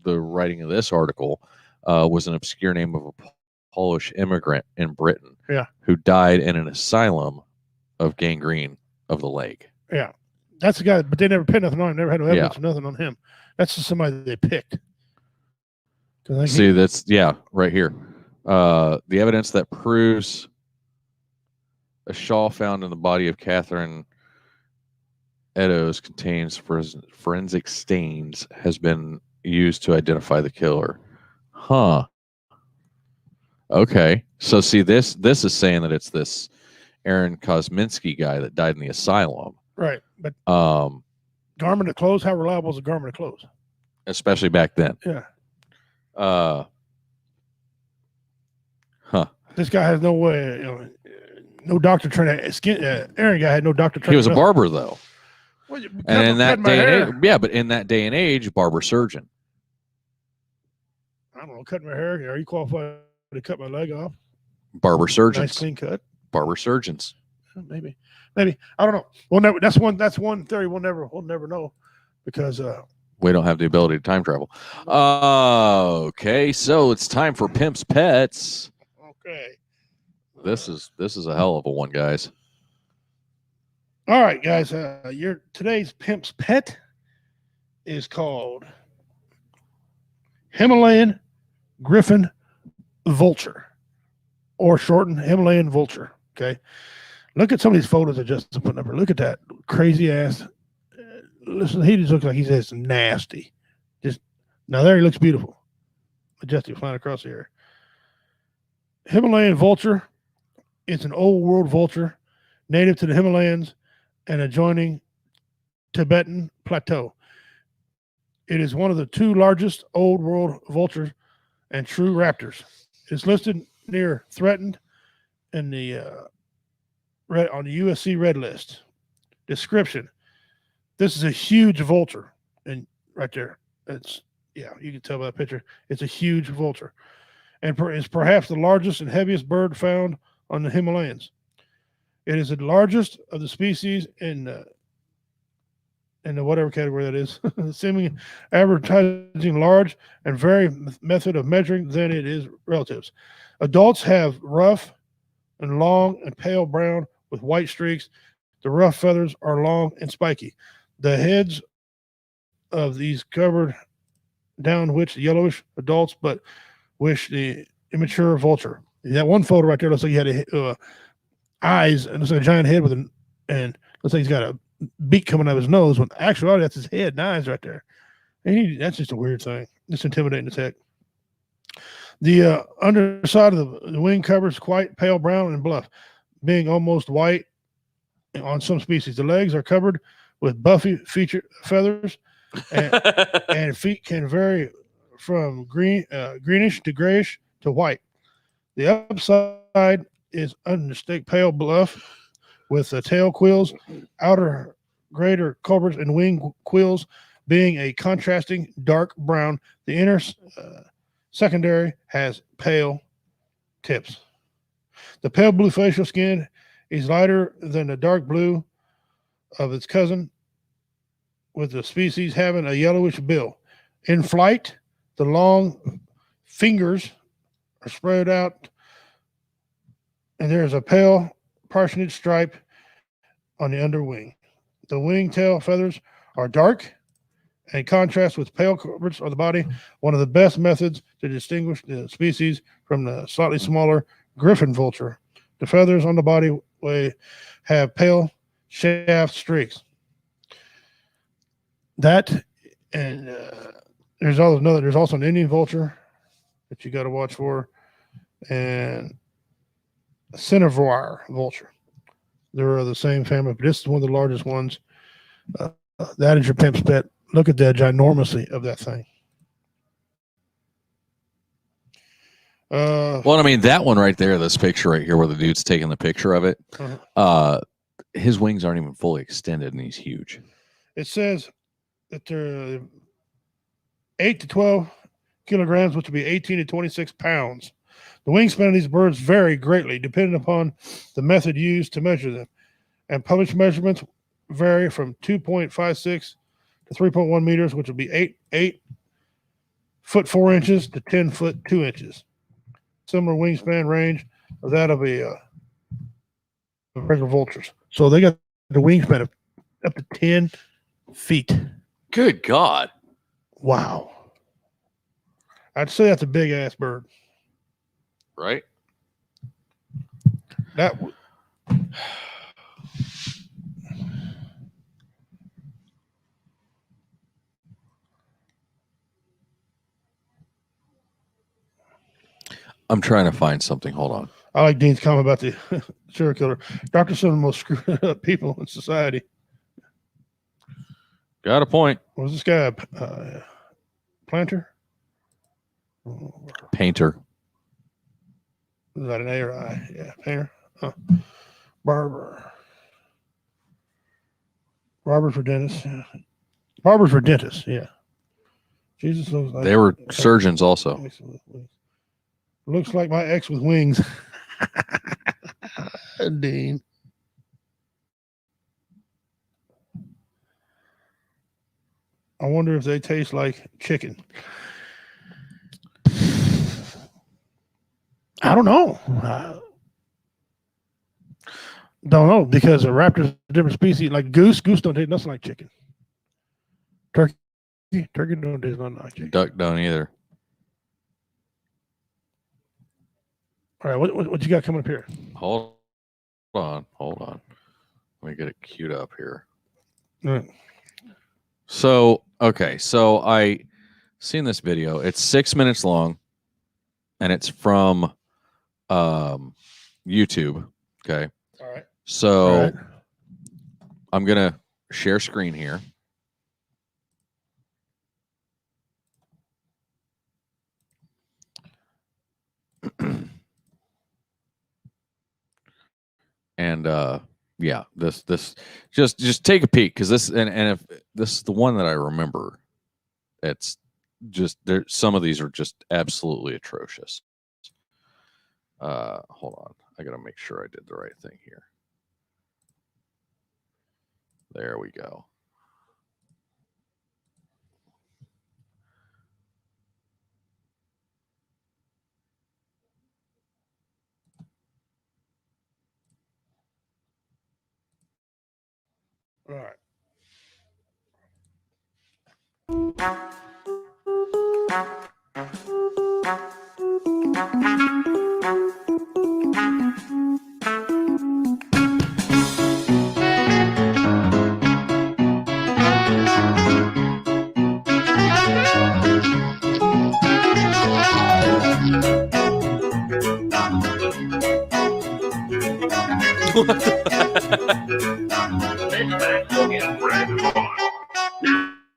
the writing of this article, was an obscure name of a Polish immigrant in Britain. Yeah. Who died in an asylum of gangrene of the leg. Yeah, that's the guy. But they never pinned nothing on him. Never had no evidence of nothing on him. That's just somebody they picked. See, that's right here. The evidence that proves a shawl found in the body of Catherine Eddowes contains forensic stains has been used to identify the killer. Huh. Okay. So see, this is saying that it's this Aaron Kosminski guy that died in the asylum. Right. But garment of clothes, how reliable is a garment of clothes? Especially back then. Yeah. This guy has no way, no doctor training. Aaron guy had no doctor training. He was a barber though. Well, and in that day and age, but in that day and age, barber surgeon. I don't know, cutting my hair. Are you qualified to cut my leg off? Barber surgeons. Nice clean cut. Barber surgeons. Maybe. I don't know. We'll never. That's one theory we'll never know, because we don't have the ability to time travel. Okay, so it's time for Pimp's Pets. Okay. This is a hell of a one, guys. All right, guys. Today's Pimp's Pet is called Himalayan Griffin Vulture, or shortened Himalayan Vulture. Okay. Look at some of these photos that Justin put up here. Look at that crazy ass. Listen, he just looks like he's just nasty. Now there he looks beautiful. Majestic flying across the air. Himalayan vulture is an old world vulture native to the Himalayas and adjoining Tibetan plateau. It is one of the two largest old world vultures and true raptors. It's listed near threatened in the on the USC red list. Description: this is a huge vulture, and right there, you can tell by the picture. It's a huge vulture, and is perhaps the largest and heaviest bird found on the Himalayas. It is the largest of the species in the whatever category that is, seeming advertising large and very method of measuring than it is relatives. Adults have rough and long and pale brown with white streaks. The rough feathers are long and spiky. The heads of these covered down which the yellowish adults, but which the immature vulture. That one photo right there looks like he had eyes and looks like a giant head and looks like he's got a beak coming out of his nose. When actually that's his head and eyes right there. And that's just a weird thing. It's intimidating as heck. The underside of the wing cover is quite pale brown and bluff, being almost white on some species. The legs are covered with buffy feathers, and feet can vary from greenish to grayish to white. The upside is understick pale bluff with tail quills, outer greater covers, and wing quills being a contrasting dark brown. The inner secondary has pale tips. The pale blue facial skin is lighter than the dark blue of its cousin, with the species having a yellowish bill. In flight, the long fingers are spread out, and there is a pale parsnip stripe on the underwing. The wingtail feathers are dark and contrast with pale coverage of the body, one of the best methods to distinguish the species from the slightly smaller griffin vulture. The feathers on the body have pale shaft streaks. That and there's also an Indian vulture that you got to watch for, and a cinnabar vulture. They're the same family, but this is one of the largest ones. That is your pimp's pet. Look at the ginormity of that thing. Well, I mean, that one right there, this picture right here where the dude's taking the picture of it, his wings aren't even fully extended, and he's huge. It says that they're 8 to 12 kilograms, which would be 18 to 26 pounds. The wingspan of these birds vary greatly depending upon the method used to measure them, and published measurements vary from 2.56 to 3.1 meters, which would be 8 foot 4 inches to 10 foot 2 inches. Similar wingspan range of that of a regular vultures. So they got the wingspan of up to 10 feet. Good God. Wow. I'd say that's a big ass bird. Right? I'm trying to find something. Hold on. I like Dean's comment about the serial killer. Doctors are some of the most screwed up people in society. Got a point. What was this guy? Planter? Painter. Is that an A or I? Yeah, painter. Barber. Barbers for dentists. Yeah. Barbers for dentists. Yeah. Jesus looks like they were surgeons also. Looks like my ex with wings. Dean. I wonder if they taste like chicken. I don't know. Don't know, because a raptor is a different species. Like goose don't taste nothing like chicken. Turkey don't taste nothing like chicken. Duck don't either. All right, what you got coming up here? Hold on. Let me get it queued up here. All right. So I seen this video. It's 6 minutes long, and it's from YouTube. Okay. All right. So I'm gonna share screen here. And yeah, this just take a peek, because this and if this is the one that I remember, it's just there. Some of these are just absolutely atrocious. Hold on, I gotta make sure I did the right thing here. There we go. All right.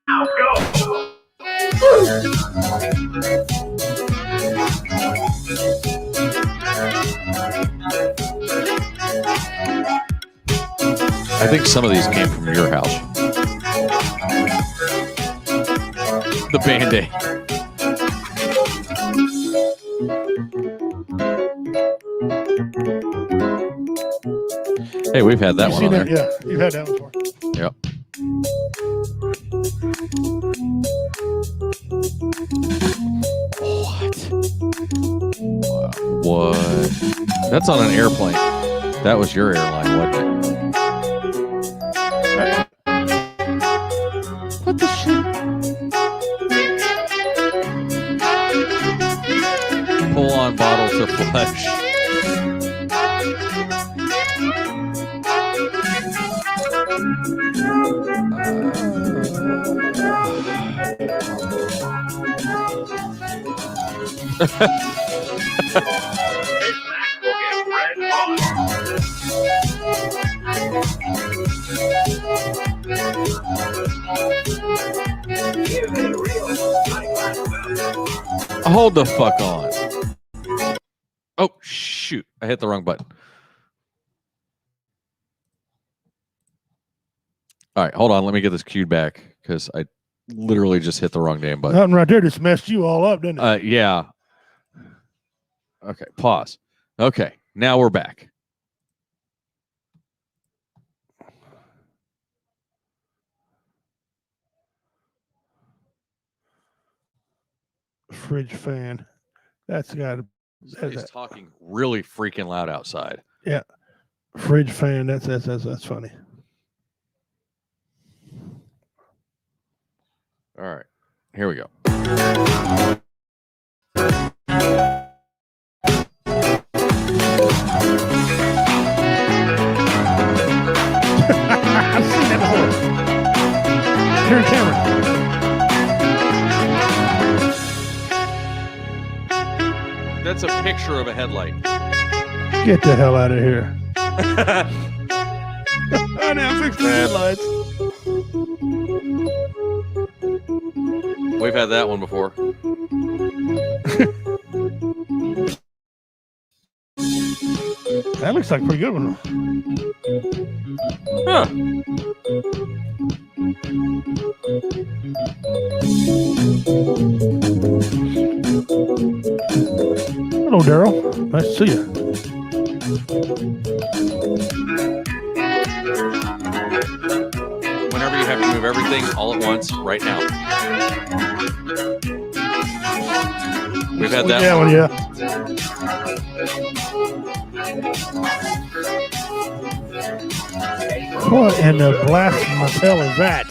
Now go. I think some of these came from your house. The Band-Aid. Hey, we've had that one on there. Yeah, you've had that one before. Yep. What? That's on an airplane. That was your airline, wasn't it? What the shit? Pull on bottle to flush. Hold the fuck on. Oh, shoot. I hit the wrong button. All right, hold on. Let me get this queued back because I literally just hit the wrong damn button. Nothing right there just messed you all up, didn't it? Yeah. Okay, pause. Okay, now we're back. Fridge fan. That's got to. He's talking really freaking loud outside. Yeah, fridge fan. That's funny. All right, here we go. I've seen that before. Turn camera. That's a picture of a headlight. Get the hell out of here. I now fix the headlights. We've had that one before. That looks like a pretty good one. Huh. Hello, Daryl. Nice to see you. Whenever you have to move everything all at once, right now. We've had that one. Yeah. What in the blasphemous hell is that?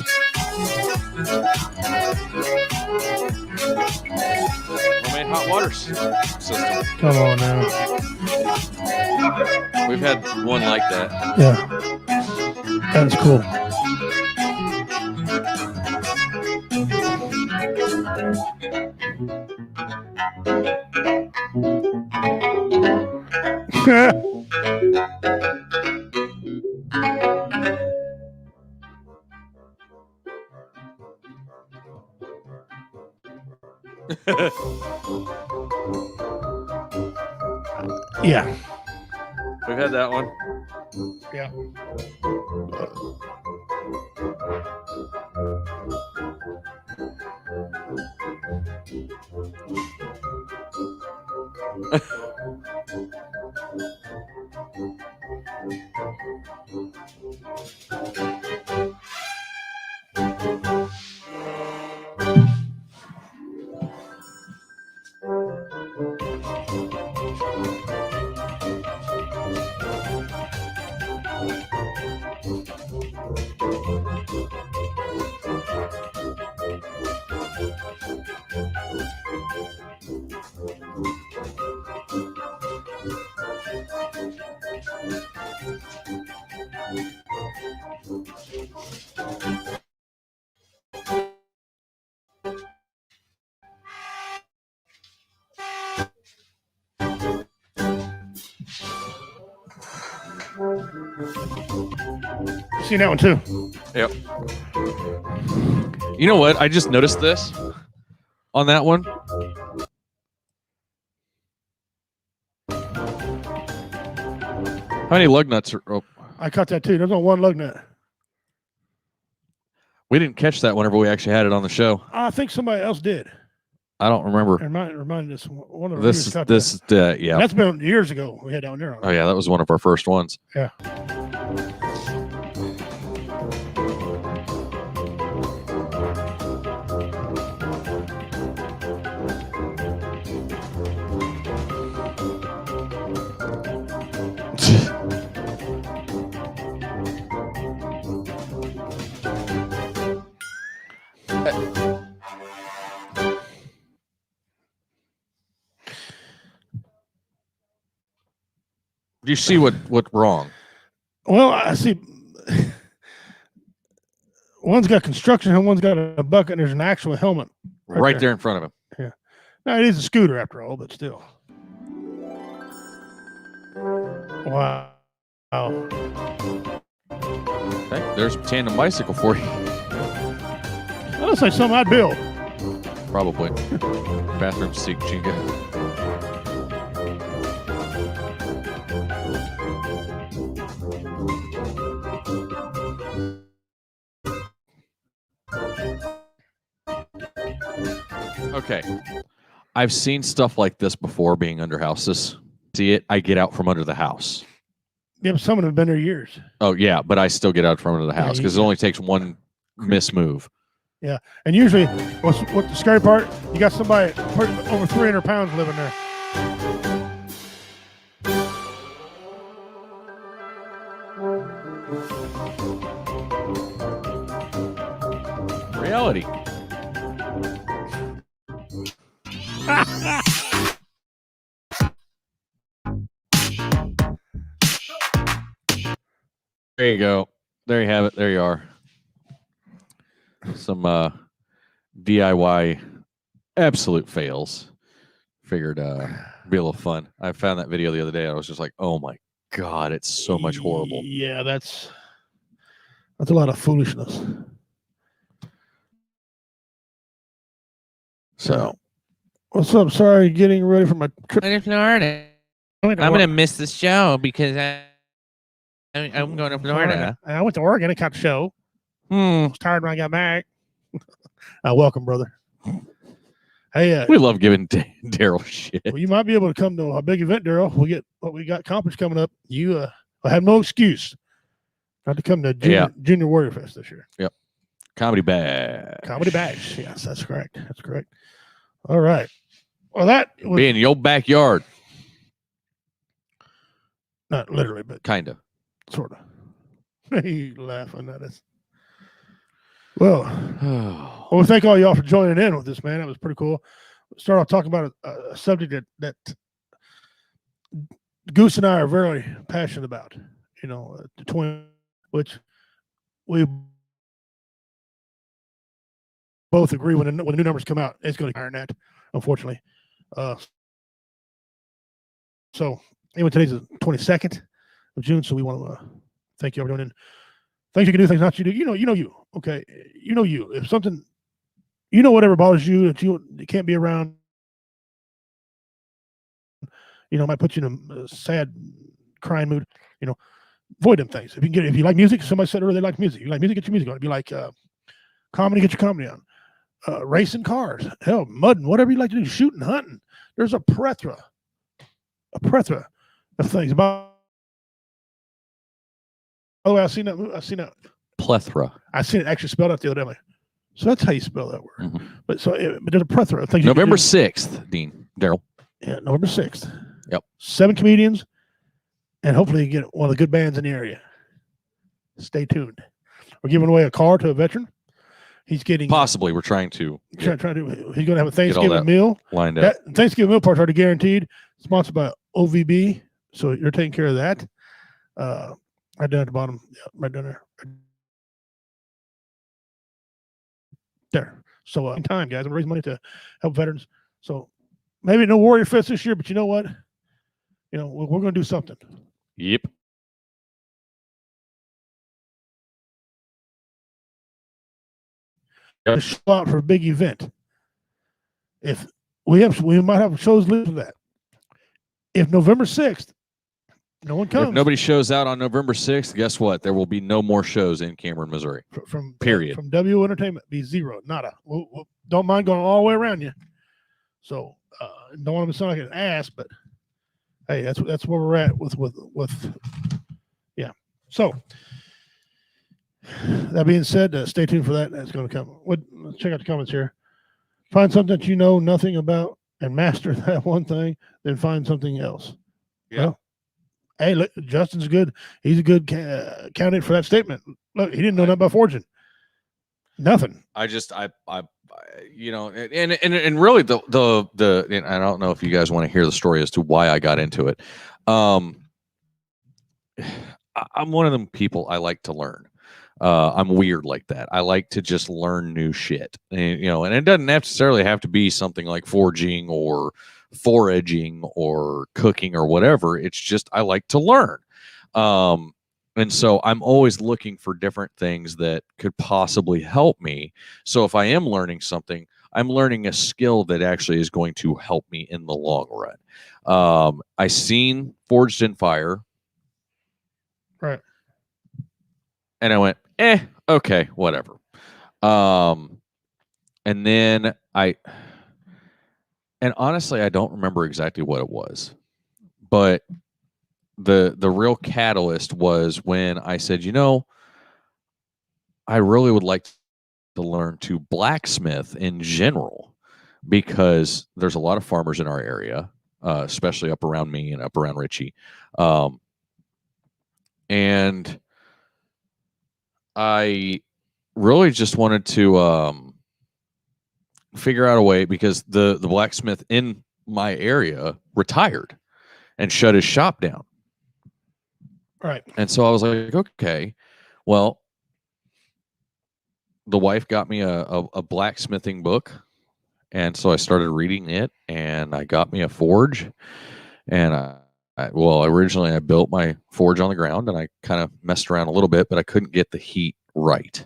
Homemade hot water system. Come on now. We've had one like that. Yeah. That's cool. Yeah. We've had that one. Yeah. Seen that one too. Yep. You know what? I just noticed this on that one. How many lug nuts are? Oh. I caught that too. There's no one lug nut. We didn't catch that whenever we actually had it on the show. I think somebody else did. I don't remember. Reminded us one of this. Yeah. That's been years ago. We had down there. Oh yeah, that was one of our first ones. Yeah. You see what's wrong? Well, I see. One's got construction and one's got a bucket, and there's an actual helmet Right there in front of him. Yeah. No, it is a scooter after all, but still. Wow. Okay, there's a tandem bicycle for you. That looks like something I'd build. Probably. Bathroom seat chinga. Okay. I've seen stuff like this before being under houses. See it, I get out from under the house. Yeah, but some of them have been there years. Oh, yeah, but I still get out from under the house because it only takes one mismove. Yeah, and usually, what's the scary part? You got somebody over 300 pounds living there. Reality. There you go. There you have it. There you are. Some DIY absolute fails. Figured be a little fun. I found that video the other day. I was just like, oh my God, it's so much horrible. Yeah, that's a lot of foolishness. So, what's up? Sorry, getting ready for my trip. I'm in Florida. I'm going to miss the show because I'm going to Florida. I went to Oregon. I caught the show. I was tired when I got back. Welcome, brother. Hey, we love giving Daryl shit. Well, you might be able to come to a big event, Daryl. We get what we got conference coming up. You have no excuse not to come to Junior Warrior Fest this year. Yep. Comedy Bash. Comedy Bash. Yes, that's correct. That's correct. All right. Well, that was be in your backyard. Not literally, but kind of. Sort of. You laughing at us. Well, we thank all y'all for joining in with this, man. That was pretty cool. Start off talking about a subject that Goose and I are very passionate about. You know, the twin, which we both agree when the new numbers come out, it's going to iron that, unfortunately. So anyway, today's the 22nd of June, so we want to thank you for joining in. Things you can do, things not you do. You know you. Okay. You know you. If something, whatever bothers you, that you can't be around, might put you in a sad, crying mood, avoid them things. If you like music, somebody said earlier they like music. You like music, get your music on. If you like comedy, get your comedy on. Racing cars, hell, mudding, whatever you like to do, shooting, hunting. There's a plethora of things. By the way, I seen that plethora. I seen it actually spelled out the other day. So that's how you spell that word. Mm-hmm. But there's a plethora of things. November 6th, Dean Daryl. Yeah, November 6th. Yep. 7 comedians, and hopefully you get one of the good bands in the area. Stay tuned. We're giving away a car to a veteran. He's getting possibly. We're trying to. He's going to have a Thanksgiving meal lined up. That Thanksgiving meal part's already guaranteed. Sponsored by OVB, so you're taking care of that. Right down at the bottom, right down there. There. So in time, guys, I'm raising money to help veterans. So maybe no Warrior Fest this year, but you know what? We're going to do something. Yep. To show out for a big event. If we might have shows linked to that. If November 6th, no one comes. If nobody shows out on November 6th, guess what? There will be no more shows in Cameron, Missouri. Period. From W Entertainment, be zero, nada. We'll don't mind going all the way around you. So don't want to sound like an ass, but hey, that's where we're at with yeah. So that being said, stay tuned for that. That's going to come. Let's check out the comments here. Find something that you know nothing about and master that one thing, then find something else. Yeah. Well, hey, look, Justin's good. He's a good candidate for that statement. Look, he didn't know nothing about fortune. Nothing. I and really the and I don't know if you guys want to hear the story as to why I got into it. I'm one of them people. I like to learn. I'm weird like that. I like to just learn new shit, and and it doesn't necessarily have to be something like foraging or foraging or cooking or whatever. It's just I like to learn. And so I'm always looking for different things that could possibly help me. So if I am learning something, I'm learning a skill that actually is going to help me in the long run. I seen Forged in Fire. Right. And I went, okay, whatever. And then and honestly, I don't remember exactly what it was, but the real catalyst was when I said, I really would like to learn to blacksmith in general, because there's a lot of farmers in our area, especially up around me and up around Richie. And I really just wanted to figure out a way, because the blacksmith in my area retired and shut his shop down. Right. And so I was like, okay, well, the wife got me a blacksmithing book. And so I started reading it, and I got me a forge. And originally I built my forge on the ground, and I kind of messed around a little bit, but I couldn't get the heat right.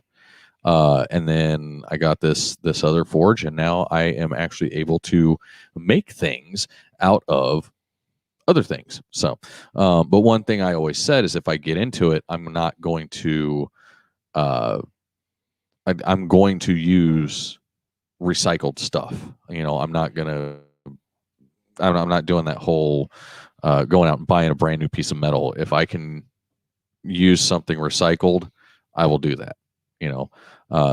And then I got this other forge, and now I am actually able to make things out of other things. So, but one thing I always said is, if I get into it, I'm not going to, I'm going to use recycled stuff. I'm not doing that whole going out and buying a brand new piece of metal. If I can use something recycled, I will do that.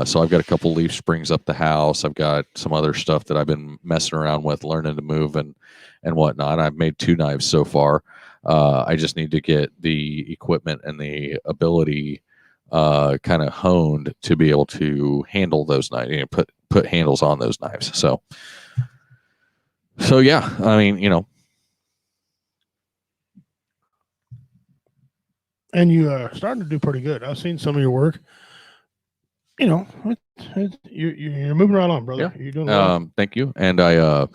So I've got a couple leaf springs up the house. I've got some other stuff that I've been messing around with, learning to move and whatnot. I've made 2 knives so far. I just need to get the equipment and the ability kind of honed to be able to handle those knives, put handles on those knives. So yeah, I mean, And you are starting to do pretty good. I've seen some of your work. You're moving right on, brother. Yeah. You're doing well. Thank you. And I,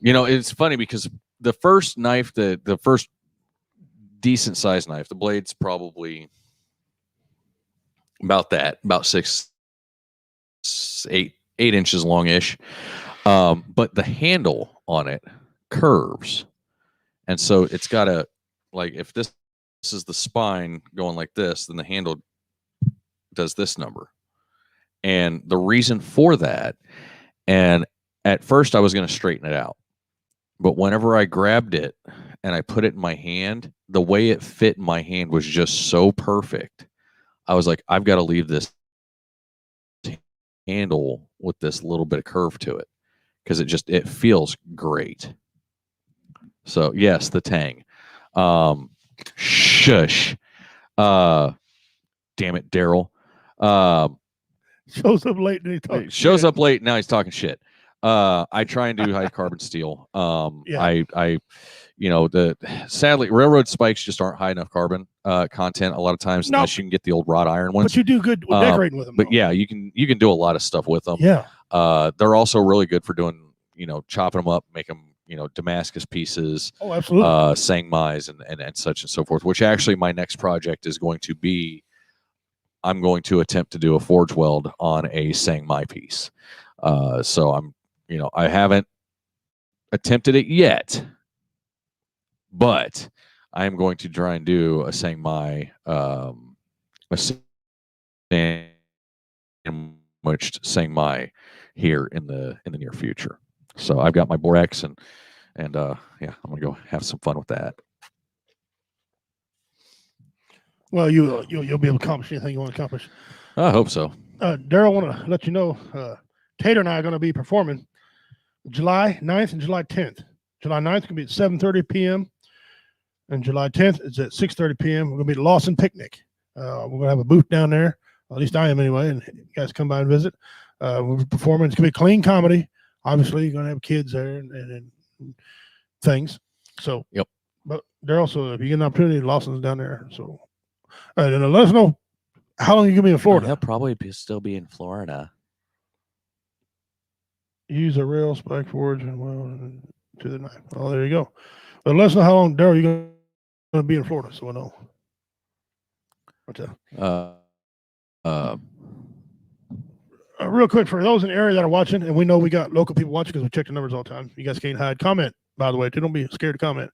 it's funny because the first knife, the first decent sized knife, the blade's probably about 6, 8 inches long-ish. But the handle on it curves. And so it's got a, like, if this is the spine going like this, then the handle does this number. And the reason for that, and at first I was going to straighten it out, but whenever I grabbed it and I put it in my hand, the way it fit in my hand was just so perfect. I was like, I've got to leave this handle with this little bit of curve to it, because it feels great. So yes, the Tang. Shush. Damn it, Daryl. Shows up late and he talks. Shows up late, now he's talking shit. I try and do high carbon steel. Yeah. Sadly, railroad spikes just aren't high enough carbon content a lot of times, unless you can get the old wrought iron ones. But you do good with decorating with them. But yeah, you can do a lot of stuff with them. Yeah. They're also really good for doing, chopping them up, make them, Damascus pieces. Oh, absolutely. Sangmais and such and so forth, which actually my next project is going to be, I'm going to attempt to do a forge weld on a Sangmai piece. So I'm, I haven't attempted it yet, but I am going to try and do a Sangmai, sandwiched Sangmai here in the near future. So I've got my Borex and yeah, I'm gonna go have some fun with that. Well, you'll be able to accomplish anything you want to accomplish. I hope so. Daryl, I want to let you know, Tater and I are going to be performing July 9th and July 10th. July 9th going to be at 7:30 p.m. and July 10th is at 6:30 p.m. We're going to be at Lawson Picnic. We're going to have a booth down there. At least I am anyway, and you guys come by and visit. We're performing. It's going to be clean comedy. Obviously, you're going to have kids there and things. So yep. But they're also, if you get an opportunity, Lawson's down there. So, and let us know how long you gonna be in Florida. He'll probably still be in Florida. Use a rail spike forwards and well to the knife. Oh, there you go. But let us know how long, Daryl, you're going to be in Florida, so I know. What's that? Real quick, for those in the area that are watching, and we know we got local people watching because we check the numbers all the time. You guys can't hide. Comment, by the way. Don't be scared to comment.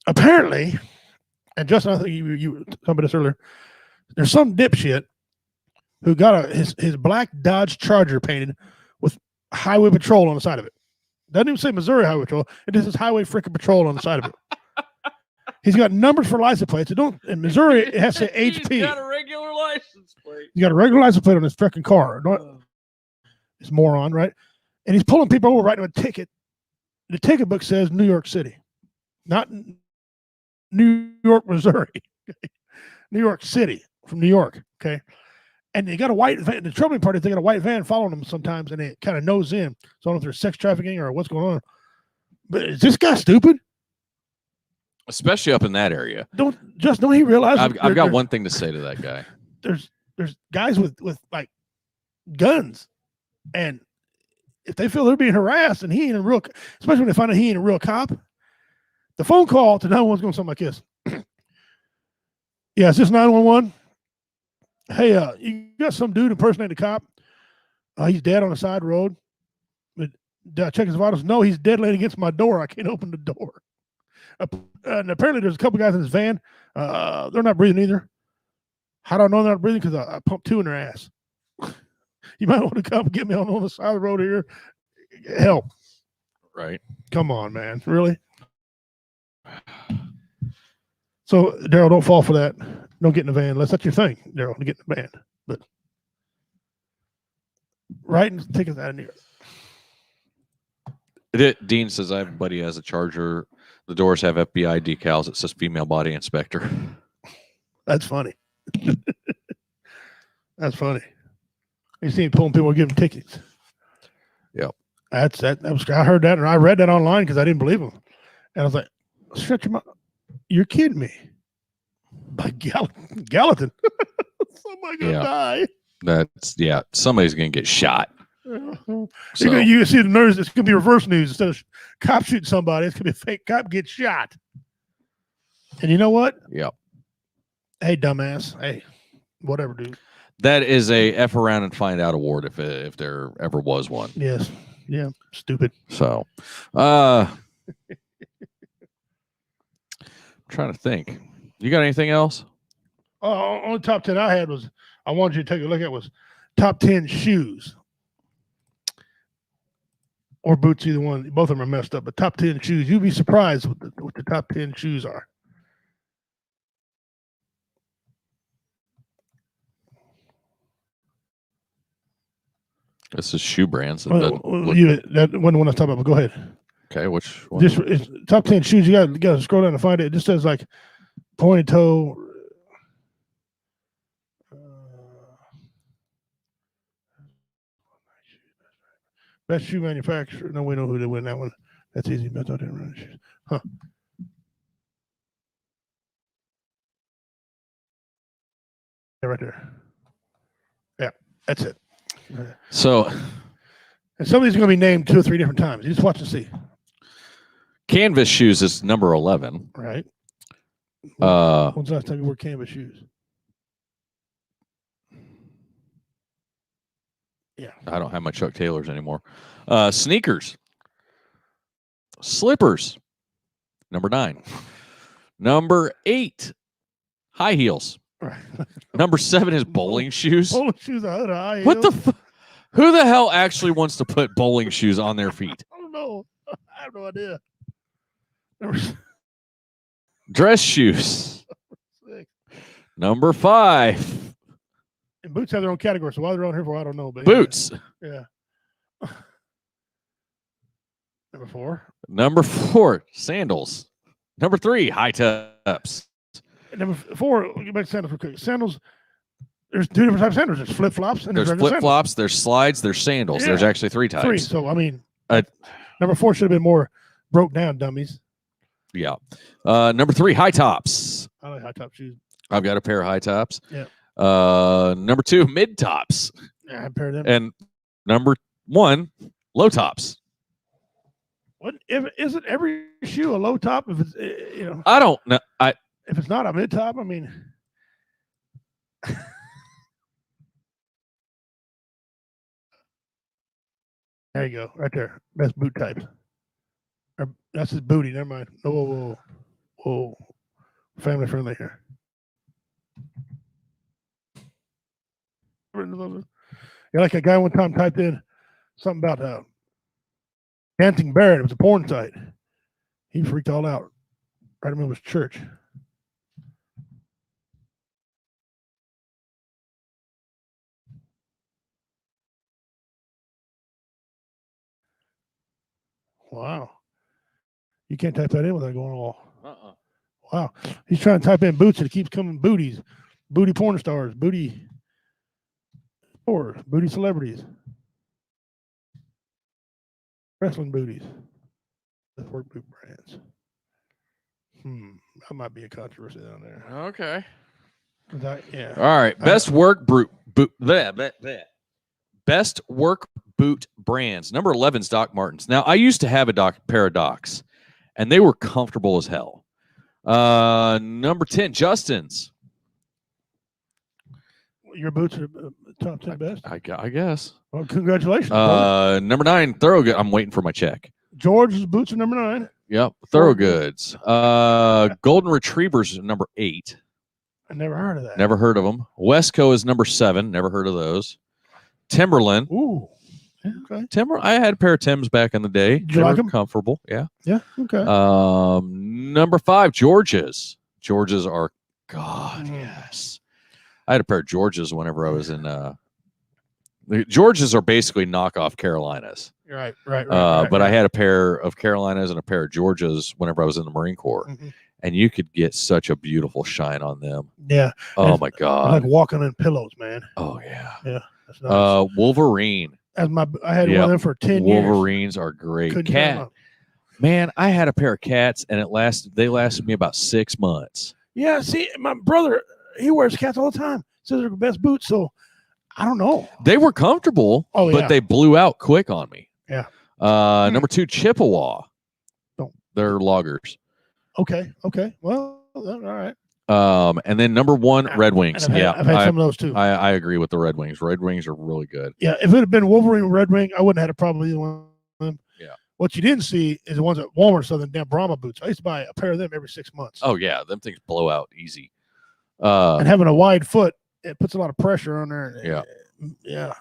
Apparently, and Justin, I think you were talking about this earlier, there's some dipshit who got his black Dodge Charger painted with Highway Patrol on the side of it. Doesn't even say Missouri Highway Patrol. It just says Highway freaking Patrol on the side of it. He's got numbers for license plates. In Missouri, it has to say HP. He's got a regular license plate. He's got a regular license plate on his freaking car. It's moron, right? And he's pulling people over, writing a ticket. The ticket book says New York City, not New York, Missouri. New York City from New York. Okay. And they got a white van. The troubling part is they got a white van following them sometimes, and they kind of nose in. So I don't know if there's sex trafficking or what's going on. But is this guy stupid? Especially up in that area. Don't he realize? I've got one thing to say to that guy. There's guys with like guns, and if they feel they're being harassed, and he ain't a real, especially when they find out he ain't a real cop, the phone call to 911 is going to sound like this. Yeah, is this 911? Hey, you got some dude impersonating a cop. He's dead on the side road. But check his vitals. No, he's dead laying against my door. I can't open the door. And apparently there's a couple guys in his van. They're not breathing either. How do I know they're not breathing? Because I pumped 2 in their ass. You might want to come get me on the side of the road here. Help. Right. Come on, man. Really? So, Daryl, don't fall for that. Don't get in the van unless that's your thing, Daryl, to get in the van. But writing tickets out of New York. Dean says, I have a buddy who has a Charger. The doors have FBI decals. It says female body inspector. That's funny. That's funny. You see him pulling people, giving tickets. Yep. That was, I heard that, and I read that online because I didn't believe him. And I was like, shut your mouth. You're kidding me. By Gallatin. Somebody's going to die. Somebody's going to get shot. So, you see the news, it's going to be reverse news. Instead of cop shooting somebody, it's going to be a fake cop get shot. And you know what? Yep. Hey, dumbass. Hey, whatever, dude. That is a F around and find out award if there ever was one. Yes. Yeah. Stupid. So, I'm trying to think. You got anything else? Only top 10 I had was, I wanted you to take a look at was top 10 shoes. Or boots, either one. Both of them are messed up, but top 10 shoes. You'd be surprised what the top 10 shoes are. This is shoe brands. That wasn't the one I was talking about, but go ahead. Okay, which one? This is top 10 shoes. You got to scroll down to find it. It just says like pointed toe. Best shoe manufacturer. No, we know who they win that one. That's easy. That's not run shoes. Huh. Yeah, right there. Yeah, that's it. So, and some of these are going to be named 2 or 3 different times. You just watch and see. Canvas shoes is number 11. Right. When's the last time you wore canvas shoes? Yeah. I don't have my Chuck Taylors anymore. Sneakers. Slippers. Number 9. Number 8. High heels. Right. Number 7 is bowling shoes. Bowling shoes out of high heels. What the who the hell actually wants to put bowling shoes on their feet? I don't know. I have no idea. Dress shoes. Number 5. And boots have their own category, so why they're on here for, I don't know. But boots. Yeah. Number 4. Number 4, sandals. Number 3, high tops. And number 4, get back to sandals real quick. Sandals, there's 2 different types of sandals. There's flip flops and there's flip flops. There's slides. There's sandals. Yeah. There's actually 3 types. 3. So I mean, number 4 should have been more broke down, dummies. Yeah. Number 3, high tops. I like high top shoes. I've got a pair of high tops. Yeah. Number 2, mid tops. Yeah, I have a pair of them. And number 1, low tops. What isn't every shoe a low top? If it's I don't know. if it's not a mid top, I mean. There you go, right there. Best boot types. That's his booty. Never mind. Whoa. Family friendly here. Yeah, like a guy one time typed in something about Dancing Barrett. It was a porn site. He freaked all out. Right in the middle of his church. Wow. You can't type that in without going all. Wow. He's trying to type in boots and it keeps coming booties. Booty porn stars. Booty celebrities. Wrestling booties. Let's work boot brands. That might be a controversy down there. Okay. Yeah. All right. Best work boot. Best work boot brands. Number 11's Doc Martens. Now, I used to have a pair of Docs, and they were comfortable as hell. Number 10, Justin's. Your boots are top 10 best? I guess. Well, congratulations. Number 9, Thorogood. I'm waiting for my check. George's boots are number 9. Yep. Thorogoods. Golden Retrievers are number 8. I never heard of that. Never heard of them. Westco is number 7. Never heard of those. Timberland. Ooh. Okay. I had a pair of Timbs back in the day. Did you like them? Comfortable. Yeah. Yeah. Okay. Number 5, Georges. Georges are yes. I had a pair of Georges whenever I was in. The Georges are basically knockoff Carolinas. Right. But I had a pair of Carolinas and a pair of Georges whenever I was in the Marine Corps, and you could get such a beautiful shine on them. Yeah. Oh my God. I like walking in pillows, man. Oh yeah. Yeah. That's nice. Wolverine. I had one of them for 10 years. Wolverines are great. Couldn't Cat. Man, I had a pair of cats, and they lasted me about 6 months. Yeah. See, my brother, he wears cats all the time. Says they're the best boots. So I don't know. They were comfortable, but they blew out quick on me. Yeah. Number 2, Chippewa. They're loggers. Okay. Well, all right. And then number 1, Red Wings. I've had some of those too. I agree with the Red Wings. Red Wings are really good. Yeah. If it had been Wolverine Red Wing, I wouldn't have had a problem with either one of them. Yeah. What you didn't see is the ones at Walmart, so the damn Brahma boots. I used to buy a pair of them every 6 months. Oh yeah, them things blow out easy. And having a wide foot, it puts a lot of pressure on there. Yeah. Yeah.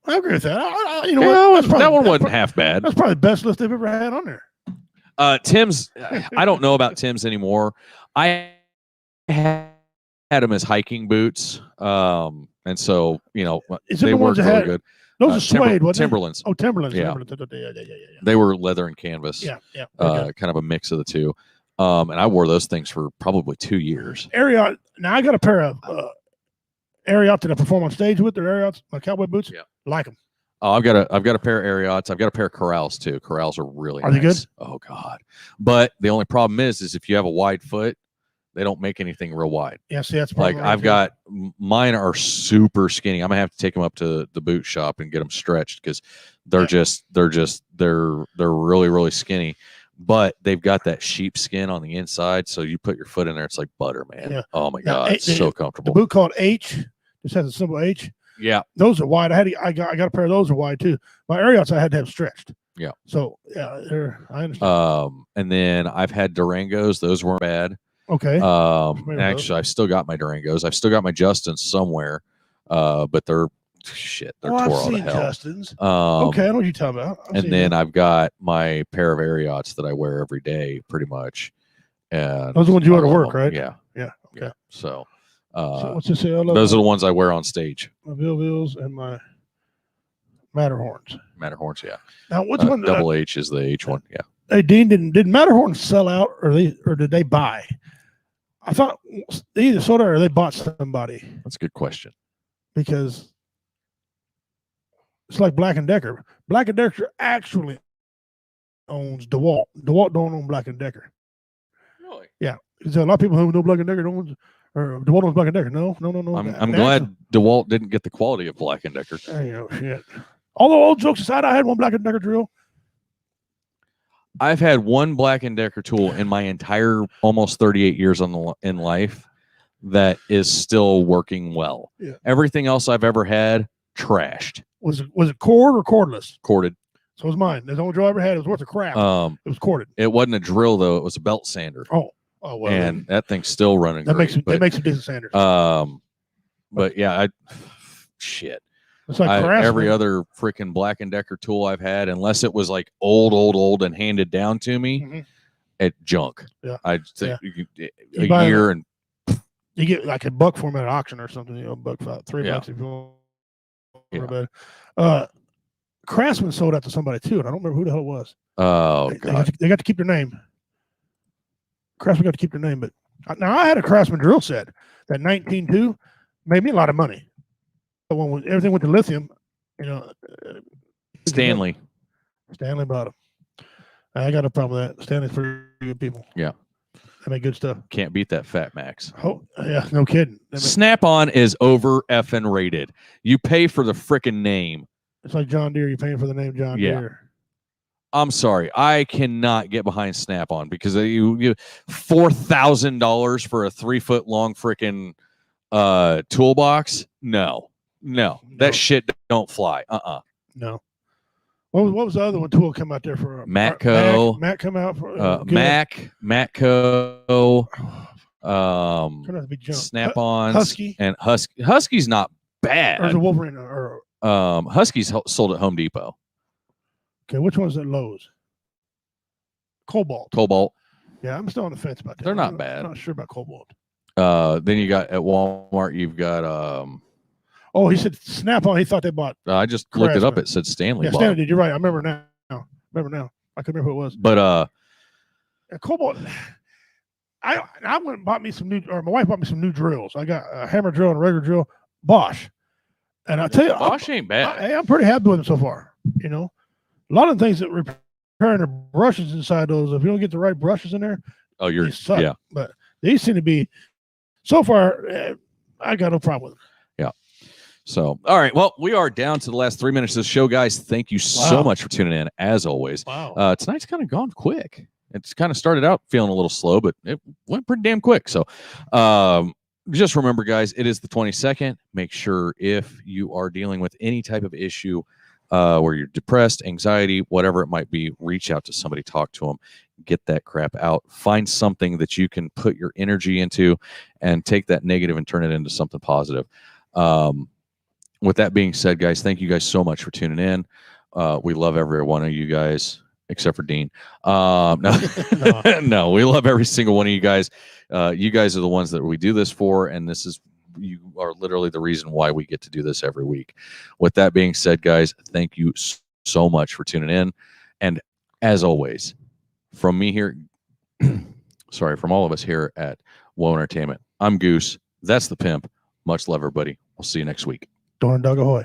I agree with that. That one wasn't half bad. That's probably the best list they've ever had on there. Tim's. I don't know about Tim's anymore. I had them as hiking boots, and so they were really good. Those are suede, wasn't Timberlands. Oh, Timberlands. Yeah. Yeah. They were leather and canvas. Yeah. Kind of a mix of the two. And I wore those things for probably 2 years. Ariat. Now I got a pair of Ariat that I perform on stage with. They're Ariats, my cowboy boots. Yeah. Like them. Oh, I've got a pair of Ariats. I've got a pair of Corrals too. Corrals are really nice. Are they good? Oh God. But the only problem is if you have a wide foot, they don't make anything real wide. Yeah, see, that's like I've got mine are super skinny. I'm gonna have to take them up to the boot shop and get them stretched because they're really, really skinny. But they've got that sheep skin on the inside, so you put your foot in there, it's like butter, man. Yeah. Oh my God, it's so comfortable. The boot called H just has a simple H. Yeah, those are wide. I got a pair of those are wide too. My Ariats I had to have stretched. Yeah. So yeah, I understand. And then I've had Durangos. Those weren't bad. Okay. Actually, I've still got my Durangos. I've still got my Justins somewhere, but they're tore all to hell. Justins. Okay, I know what you're talking about. And then I've got my pair of Ariats that I wear every day, pretty much. And those are the ones you wear to work, right? Yeah. Yeah. Okay. Yeah. So what's this say? Those are the ones I wear on stage. My Bills and my Matterhorns. Matterhorns, yeah. Now, what's one? Double H is the H one, yeah. Hey, Dean, did Matterhorn sell out, or did they buy? I thought they either sold out or they bought somebody. That's a good question. Because it's like Black & Decker. Black & Decker actually owns DeWalt. DeWalt don't own Black and Decker. Really? Yeah, because a lot of people who know Black and Decker don't, or DeWalt owns Black and Decker. No. I'm glad DeWalt didn't get the quality of Black and Decker. Shit. Although all jokes aside, I had one Black and Decker drill. I've had one Black and Decker tool in my entire almost 38 years in life that is still working well. Yeah. Everything else I've ever had, trashed. Was it cord or cordless? Corded. So was mine. The only drill I ever had. It was worth of crap. It was corded. It wasn't a drill though. It was a belt sander. Oh well. And that thing's still running. That great, makes some decent sanders. But yeah, shit. It's like every other freaking Black and Decker tool I've had, unless it was like old and handed down to me, at junk. Yeah. I'd say You a buy year and you get like a $1 for them at an auction or something. $1 for $3 if you want. Craftsman sold out to somebody too, and I don't remember who the hell it was. Oh god, they got to keep their name. Craftsman got to keep their name, but now I had a Craftsman drill set that 19.2 made me a lot of money. But when everything went to lithium, Stanley bought them. I got a problem with that. Stanley's for good people. Yeah, they make good stuff. Can't beat that Fat Max. Oh yeah, no kidding. Snap-on is over effing rated. You pay for the freaking name. It's like John Deere. You're paying for the name John Deere. I'm sorry. I cannot get behind Snap-on because you $4,000 for a 3-foot long freaking toolbox. No, that shit don't fly. No. What was the other one tool come out there for? Matco. Mac come out for Matco. Snap-on. Husky. And Husky's not bad. Or the Wolverine or Husky's sold at Home Depot. Okay, which one's at Lowe's? Cobalt. Yeah, I'm still on the fence about that. They're not bad. I'm not sure about Cobalt. Then you got at Walmart, you've got oh, he said Snap-on. He thought they bought. I just looked it up. It said Stanley. Yeah, Stanley did. You're right. I remember now. I couldn't remember who it was. But Cobalt. I went and bought me some new, or my wife bought me some new drills. I got a hammer drill and a regular drill, Bosch. And I tell you, Bosch ain't bad. I'm pretty happy with them so far. A lot of the things that repairing the brushes inside those, if you don't get the right brushes in there, you suck. Yeah. But these seem to be, so far, I got no problem with them. Yeah. So, all right. Well, we are down to the last 3 minutes of the show, guys. Thank you so much for tuning in, as always. Wow. Tonight's kind of gone quick. It's kind of started out feeling a little slow, but it went pretty damn quick. So, just remember, guys, it is the 22nd. Make sure if you are dealing with any type of issue where you're depressed, anxiety, whatever it might be, reach out to somebody, talk to them, get that crap out. Find something that you can put your energy into and take that negative and turn it into something positive. With that being said, guys, thank you guys so much for tuning in. We love every one of you guys, except for Dean. No, we love every single one of you guys. You guys are the ones that we do this for, and you are literally the reason why we get to do this every week. With that being said, guys, thank you so much for tuning in. And as always, from me here, from all of us here at Woe Entertainment, I'm Goose. That's the Pimp. Much love, everybody. We'll see you next week. Dorn Dog Ahoy.